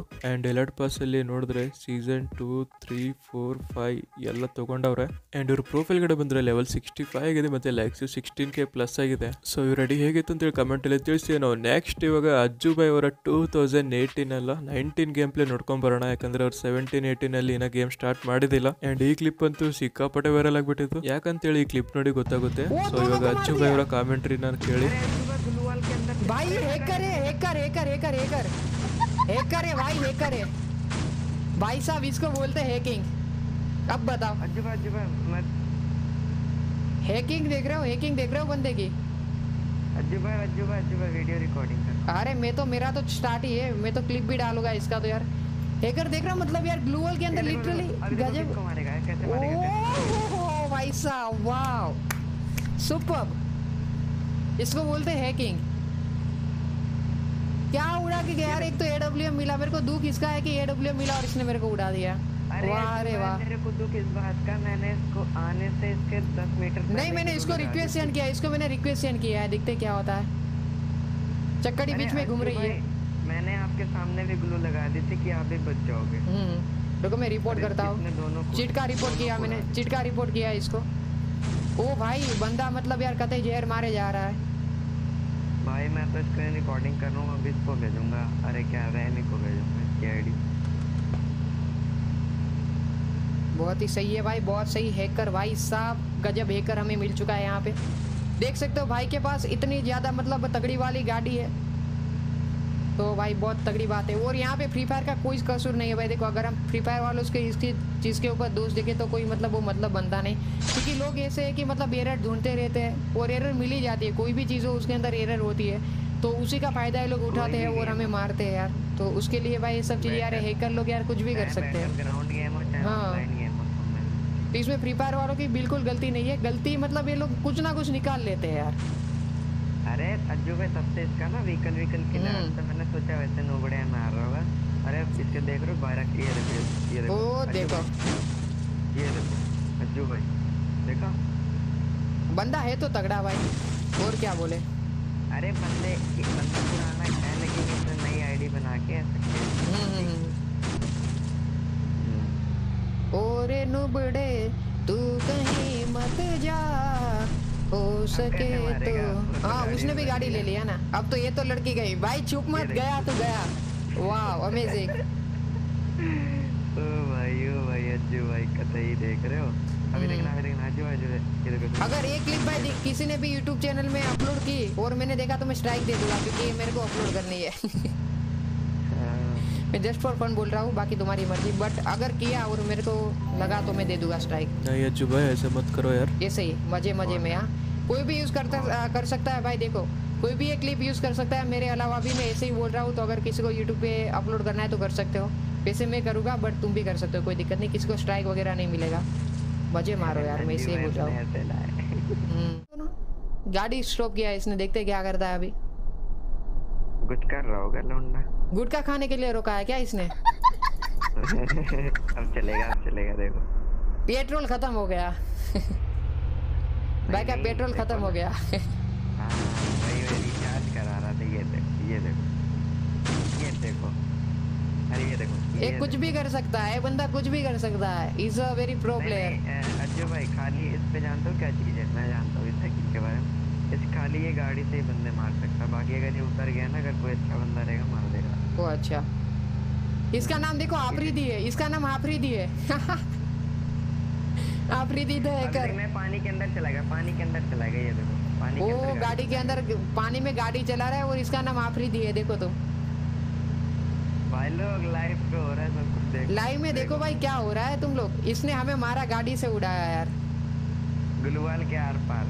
ಅಂಡ್ ಎಲರ್ಟ್ ಪಾಸ್ ಅಲ್ಲಿ ನೋಡಿದ್ರೆ ಸೀಸನ್ 2, 3, 4, 5 ಎಲ್ಲ ತಗೊಂಡವ್ರೆ. ಅಂಡ್ ಇವ್ರ ಪ್ರೊಫೈಲ್ ಗಡೆ ಬಂದ್ರೆ ಲೆವೆಲ್ 65 ಆಗಿದೆ. ಮತ್ತೆ ಲೈಕ್ಸ್ 16K ಪ್ಲಸ್ ಆಗಿದೆ. ಸೊ ಇವ್ರ ರೆಡಿ ಹೇಗಿತ್ತು ಅಂತೇಳಿ ಕಮೆಂಟ್ ಅಲ್ಲಿ ತಿಳಿಸಿ. ನಾವು ನೆಕ್ಸ್ಟ್ ಇವಾಗ ಅಜ್ಜು ಬಾಯ್ ಅವರ 2018 ಅಲ್ಲ 19 ಗೇಮ್ ಪ್ಲೇ ನೋಡ್ಕೊಂಡ್ ಬರೋಣ. ಯಾಕಂದ್ರೆ ಅವ್ರು 17, 18 ಅಲ್ಲಿ ಇನ್ನ ಗೇಮ್ ಸ್ಟಾರ್ಟ್ ಮಾಡಿದಿಲ್ಲ. ಅಂಡ್ ಈ ಕ್ಲಿಪ್ ಅಂತೂ ಸಿಕ್ಕಾಪಟ್ಟೆ ವೈರಲ್ ಆಗ್ಬಿಟ್ಟಿತ್ತು. ಯಾಕಂತೇಳಿ ಈ ಕ್ಲಿಪ್ ನೋಡಿ ಗೊತ್ತಾಗುತ್ತೆ. ಸೊ ಇವಾಗ ಅಜ್ಜು ಬಾಯ್ ಅವರ ಕಾಮೆಂಟ್ರಿ ನಾನು ಕೇಳಿ. भाई हैकर है, हैकर है भाई, हैकर है भाई साहब, इसको बोलते हैं हैकिंग। अब बताओ हैकिंग देख रहे हो बंदे की? अज्जू भाई वीडियो रिकॉर्डिंग कर। अरे मैं तो मेरा तो स्टार्ट ही है, मैं तो क्लिप भी डालूंगा इसका। तो यार हैकर देख रहा हूँ, मतलब यार ग्लू वॉल के अंदर लिटरली गजब। ओह भाई साहब, वाओ सुपर्ब, इसको बोलते हैं हैकिंग। क्या उड़ा के गया यार। एक तो AWM मिला मेरे को, दुख इसका है कि AWM मिला और इसने मेरे को उड़ा दिया। वाह रे वाह। मेरे को दुख इस बात का, मैंने इसको आने से इसके 10 मीटर नहीं, मैंने इसको रिक्वेस्ट सेंड किया, है, देखते क्या होता है। चक्कड़ी बीच में घूम रही है। मैंने आपके सामने भी ग्लू लगा दी थी कि आप भी बच जाओगे। देखो मैं रिपोर्ट करता हूँ। चिट का रिपोर्ट किया इसको। ओ भाई बंदा मतलब यार कतई जहर मारे जा रहा है भाई। मैं तो स्क्रीन रिकॉर्डिंग कर रहा हूँ, अभी इसको भेजूंगा। अरे क्या रैमी को भेजूंगा इसकी आईडी। बहुत ही सही है भाई, बहुत सही। हैकर भाई साहब गजब हैकर हमें मिल चुका है यहाँ पे। देख सकते हो भाई के पास इतनी ज़्यादा मतलब तगड़ी वाली गाड़ी है, तो भाई बहुत तगड़ी बात है। और यहाँ पे फ्री फायर का कोई कसूर नहीं है भाई। देखो अगर हम फ्री फायर वालों के इसकी चीज़ के ऊपर दोष देखें तो कोई मतलब वो मतलब बनता नहीं, क्योंकि लोग ऐसे है कि मतलब एरर ढूंढते रहते हैं और एरर मिल ही जाती है। कोई भी चीज़ हो उसके अंदर एरर होती है, तो उसी का फ़ायदा ये लोग उठाते हैं और हमें मारते हैं यार। तो उसके लिए भाई ये सब चीज़ें यार हैकर लोग यार कुछ भी कर सकते हैं। हाँ, तो इसमें फ्री फायर वालों की बिल्कुल गलती नहीं है। गलती मतलब ये लोग कुछ ना कुछ निकाल लेते हैं यार। अरे अज्जू भाई सबसे इसका ना व्हीकल की लड़ाई से मैंने सोचा वैसे नोबड़े मार रहा होगा। अरे इसके देख रहे हो बारह की ये देखो। ओ देखो ये देखो अज्जू भाई, देखो बंदा है तो तगड़ा भाई, और क्या बोले। अरे बंदा पुराना है लेकिन इसने नई आईडी बना के ओरे नुबड़े तू कहीं मत जा, हो सके तो। हाँ उसने भी गाड़ी ले लिया ना। अब तो ये तो लड़की गई भाई, चुप मत, गया तो गया। वाह अमेजिंग। ओ भाई अज्जू भाई कतई देख रहे हो। अभी देखना अज्जू भाई ये देखो। अगर एक क्लिप भाई किसी ने भी YouTube चैनल में अपलोड की और मैंने देखा तो मैं स्ट्राइक दे दूंगा, क्योंकि मेरे को अपलोड करनी है। मैं जस्ट फॉर फन बोल रहा हूँ, बाकी तुम्हारी मर्जी। बट अगर किया और मेरे को लगा तो मैं दे दूंगा स्ट्राइक। नहीं अज्जू भाई ऐसे मत करो यार। ऐसे ही मजे में। यहाँ कोई भी यूज़ कर सकता है भाई। देखो कोई भी एक क्लिप यूज़ कर सकता है, मेरे अलावा भी मैं ऐसे ही बोल रहा हूँ। तो अगर किसी को यूट्यूब पे अपलोड करना है तो कर सकते हो। वैसे मैं करूँगा बट तुम भी कर सकते हो, कोई दिक्कत नहीं, किसी को स्ट्राइक वगैरह नहीं मिलेगा। मजे मारो यार, मैं इसे बोल रहा हूँ। ऐसे लाए गाड़ी स्टॉप किया है इसने, देखते क्या करता है अभी। कुछ कर रहा होगा लौंडा। गुटखा खाने के लिए रोका है क्या इसने? अब चलेगा देखो। पेट्रोल खत्म हो गया। भाई का नहीं, पेट्रोल देखो खत्म हो ना। गया। हाँ वही रिचार्ज करा रहा था। ये देखो अरे ये देखो ये कुछ भी कर सकता है बंदा, कुछ भी कर सकता है। Is a very pro player. Ajju भाई खाली इस पे जानते हो क्या चीज़ है? मैं जानता हूँ इस साइकिल के बारे में। इस खाली ये गाड़ी से ही बंदे मार सकता है, बाकी अगर ये उतर गया ना, अगर कोई अच्छा बंदा रहेगा मार देगा। ओ अच्छा, इसका नाम देखो आफरीदी है, इसका नाम आफरीदी है। आफरीदी द अभी हैकर। देखना है पानी के अंदर चला गया, ये देखो पानी के वो अंदर गाड़ी के अंदर, पानी में गाड़ी चला रहा है और इसका नाम आफरीदी है। देखो तुम भाई लोग लाइव पे हो रहा है सब कुछ देख। लाइव में देखो भाई क्या हो रहा है तुम लोग। इसने हमें मारा, गाड़ी से उड़ाया यार। गुलवाल के आर पार।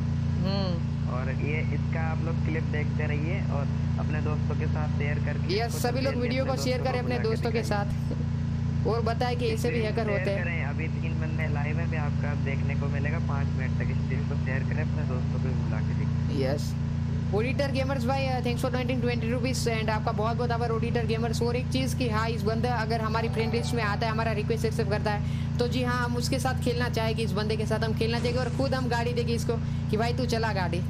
और ये इसका आप लोग क्लिप देखते रहिए और अपने दोस्तों के साथ शेयर करके यस, इसको सभी लोग जल्दी वीडियो अपने को शेयर करें अपने बुला के दोस्तों के दिखाइए। साथ और बताएं कि ऐसे भी हैकर शेयर होते हैं। करें, अभी 3 बंदे लाइव है, भी आपका देखने को मिलेगा 5 मिनट तक। स्ट्रीम को शेयर करें, अपने दोस्तों को भी बुला के दिखाइए। यस ऑडिटर गेमर्स भाई, थैंक्स फॉर 1920 रुपीज एंड आपका बहुत बहुत आभार ऑडिटर गेमर्स। और एक चीज़ कि हाँ, इस बंदा अगर हमारी फ्रेंड लिस्ट में आता है, हमारा रिक्वेस्ट एक्सेप्ट करता है, तो जी हाँ हम उसके साथ खेलना चाहेंगे। इस बंदे के साथ हम खेलना चाहेंगे और खुद हम गाड़ी देंगे इसको कि भाई तू चला गाड़ी।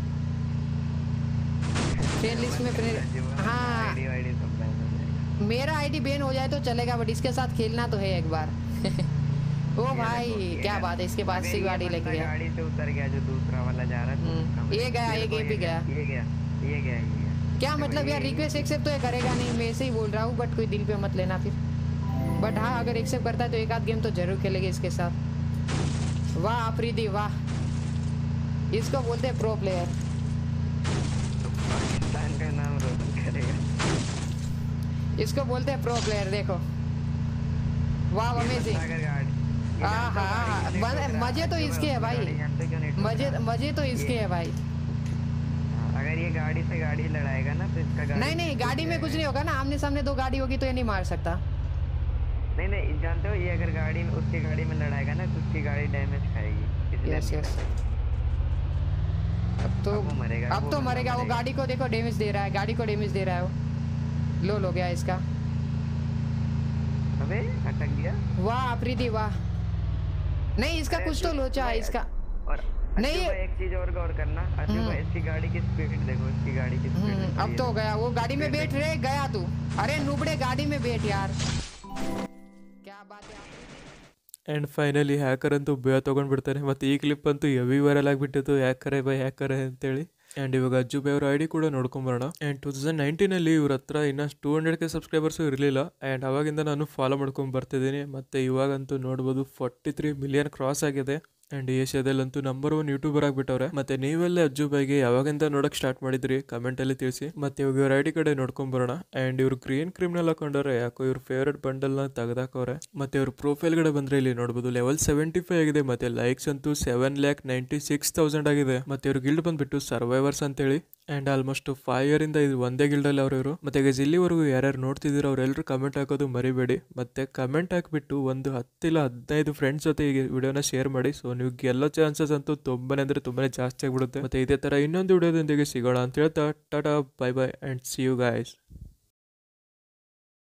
फ्रेंड लिस्ट में फ्रेंड, हाँ आईडी वाईडी सब बैन हो जाएगा। मेरा आईडी बैन हो जाए तो चलेगा, बट इसके साथ खेलना तो है एक बार। ओ ये भाई देखो, ये क्या बात है, इसके पास अगर से ये गाड़ी बंदा लेके गया। गाड़ी से उतर गया, जो दूसरा वाला जा रहा है तो उसका ये मतलब- गया, देखो, ये भी गया। ये गया। क्या देखो, मतलब यार, ये- रिक्वेस्ट एक्सेप्ट तो ये करेगा नहीं, मैं ऐसे ही बोल रहा हूँ, बट कोई दिल पे मत लेना फिर। बट हाँ, अगर एक्सेप्ट करता है तो एक आध गेम तो जरूर खेलेंगे इसके साथ। वाह आफरीदी वाह, इसको बोलते हैं प्रो प्लेयर। पाकिस्तान का नाम रोशन करेगा। इसको बोलते हैं प्रो प्लेयर। देखो वाह ये अमेजिंग। बंदा अगर गाड़ी- ये हाँ जानता हाँ गाड़ी हाँ, नहीं ठोक रहा, मजे तो अज्जू भाई इसके है उसकी भाई, गाड़ी जानते क्यों नहीं ठोक रहा? मजे तो इसके है भाई। हाँ, अगर ये गाड़ी से गाड़ी लड़ाएगा ना तो इसका गाड़ी नहीं टूट गाड़ी में जाएगा। कुछ नहीं होगा ना, आमने सामने दो गाड़ी होगी तो ये नहीं मार सकता। नहीं जानते हो, ये अगर गाड़ी में उसकी गाड़ी में लड़ाएगा ना तो उसकी गाड़ी डैमेज खाएगी, इसलिए यस नहीं यस, लड़ता। अब तो अब वो मरेगा, अब वो तो बंदा मरेगा वो। मरेगा। गाड़ी को देखो डैमेज दे रहा है, गाड़ी को डैमेज दे रहा है वो। लो हो गया इसका। अबे अटक गया। वाह आफरीदी वाह। नहीं इसका अरे कुछ तो अज्जू लोचा है भाई, इसका। और नहीं, अज्जू भाई, एक चीज और गौर करना, अज्जू भाई इसकी गाड़ी की स्पीड देखो, इसकी गाड़ी की स्पीड। अब तो हो गया, वो गाड़ी में बैठ रहे गया तू। अरे नुबड़े गाड़ी में बैठ यार, क्या बात है। ಆ್ಯಂಡ್ ಫೈನಲಿ ಹ್ಯಾಕರ್ ಅಂತೂ ಬೇಗ ತೊಗೊಂಡ್ಬಿಡ್ತಾನೆ. ಮತ್ತು ಈ ಕ್ಲಿಪ್ ಅಂತೂ ಹೆವಿ ವೈರಲ್ ಆಗಿಬಿಟ್ಟಿತ್ತು, ಹ್ಯಾಕರೇ ಬೈ ಹ್ಯಾಕರೇ ಅಂತೇಳಿ. ಆ್ಯಂಡ್ ಇವಾಗ ಅಜ್ಜು ಬೈ ಅವ್ರ ಐ ಡಿ ಕೂಡ ನೋಡ್ಕೊಂಬರೋಣ. ಆ್ಯಂಡ್ 2019 ಇವ್ರ ಹತ್ರ ಇನ್ನೂ 200K ಸಬ್ಸ್ಕ್ರೈಬರ್ಸು ಇರಲಿಲ್ಲ. ಆ್ಯಂಡ್ ಅವಾಗಿಂದ ನಾನು ಫಾಲೋ ಮಾಡ್ಕೊಂಡು ಬರ್ತಿದ್ದೀನಿ. ಮತ್ತು ಇವಾಗಂತೂ ನೋಡ್ಬೋದು 43 ಮಿಲಿಯನ್ ಕ್ರಾಸ್ ಆಗಿದೆ. ಆ್ಯಂಡ್ ಏಷ್ಯಾದಲ್ಲಂತೂ ನಂಬರ್ 1 ಯೂಟ್ಯೂಬರ್ ಆಗಿಬಿಟ್ಟವ್ರೆ. ಮತ್ತು ನೀವೆಲ್ಲ ಅಜ್ಜು ಬೈಗೆ ಯಾವಾಗಿಂದ ನೋಡೋಕೆ ಸ್ಟಾರ್ಟ್ ಮಾಡಿದ್ರಿ ಕಮೆಂಟಲ್ಲಿ ತಿಳಿಸಿ. ಮತ್ತು ಇವಾಗ ಇವ್ರ ಐ ಡಿ ಕಡೆ ನೋಡ್ಕೊಂಬರೋಣ. ಆ್ಯಂಡ್ ಇವ್ರು ಗ್ರೀನ್ ಕ್ರಿಮಿನಲ್ ಹಾಕೊಂಡವ್ರೆ, ಯಾಕೋ ಇವ್ರ ಫೇವ್ರೆಟ್ ಬಂಡಲ್ನ ತೆಗೆದಾಕವ್ರೆ. ಮತ್ತು ಇವ್ರ ಪ್ರೊಫೈಲ್ ಕಡೆ ಬಂದರೆ ಇಲ್ಲಿ ನೋಡ್ಬೋದು ಲೆವೆಲ್ 75 ಆಗಿದೆ. ಮತ್ತು ಲೈಕ್ಸ್ ಅಂತೂ 7,96,000 ಆಗಿದೆ. ಮತ್ತು ಇವ್ರ ಗಿಲ್ಡ್ ಬಂದ್ಬಿಟ್ಟು ಸರ್ವೈವರ್ಸ್ ಅಂತೇಳಿ. ಆ್ಯಂಡ್ ಆಲ್ಮೋಸ್ಟ್ 5 ಇಯರಿಂದ ಇದು ಒಂದೇ ಗಿಲ್ಡಲ್ಲಿ ಅವರು. ಮತ್ತು ಈಗ ಇಲ್ಲಿವರೆಗೂ ಯಾರ್ಯಾರು ನೋಡ್ತಿದ್ದೀರೋ ಅವರೆಲ್ಲರೂ ಕಮೆಂಟ್ ಹಾಕೋದು ಮರಿಬೇಡಿ. ಮತ್ತು ಕಮೆಂಟ್ ಹಾಕಿಬಿಟ್ಟು ಒಂದು 10 ಇಲ್ಲ 15 ಫ್ರೆಂಡ್ಸ್ ಜೊತೆ ಈ ವಿಡಿಯೋನ ಶೇರ್ ಮಾಡಿ. ಸೊ ನೀವು ಗೆಲ್ಲೋ ಚಾನ್ಸಸ್ ಅಂತೂ ತುಂಬಾನೇ ಅಂದರೆ ತುಂಬಾನೇ ಜಾಸ್ತಿ ಆಗಿಬಿಡುತ್ತೆ. ಮತ್ತು ಇದೇ ಥರ ಇನ್ನೊಂದು ವಿಡಿಯೋದೊಂದಿಗೆ ಸಿಗೋಣ ಅಂತ ಹೇಳ್ತಾ tata bye bye and see you guys.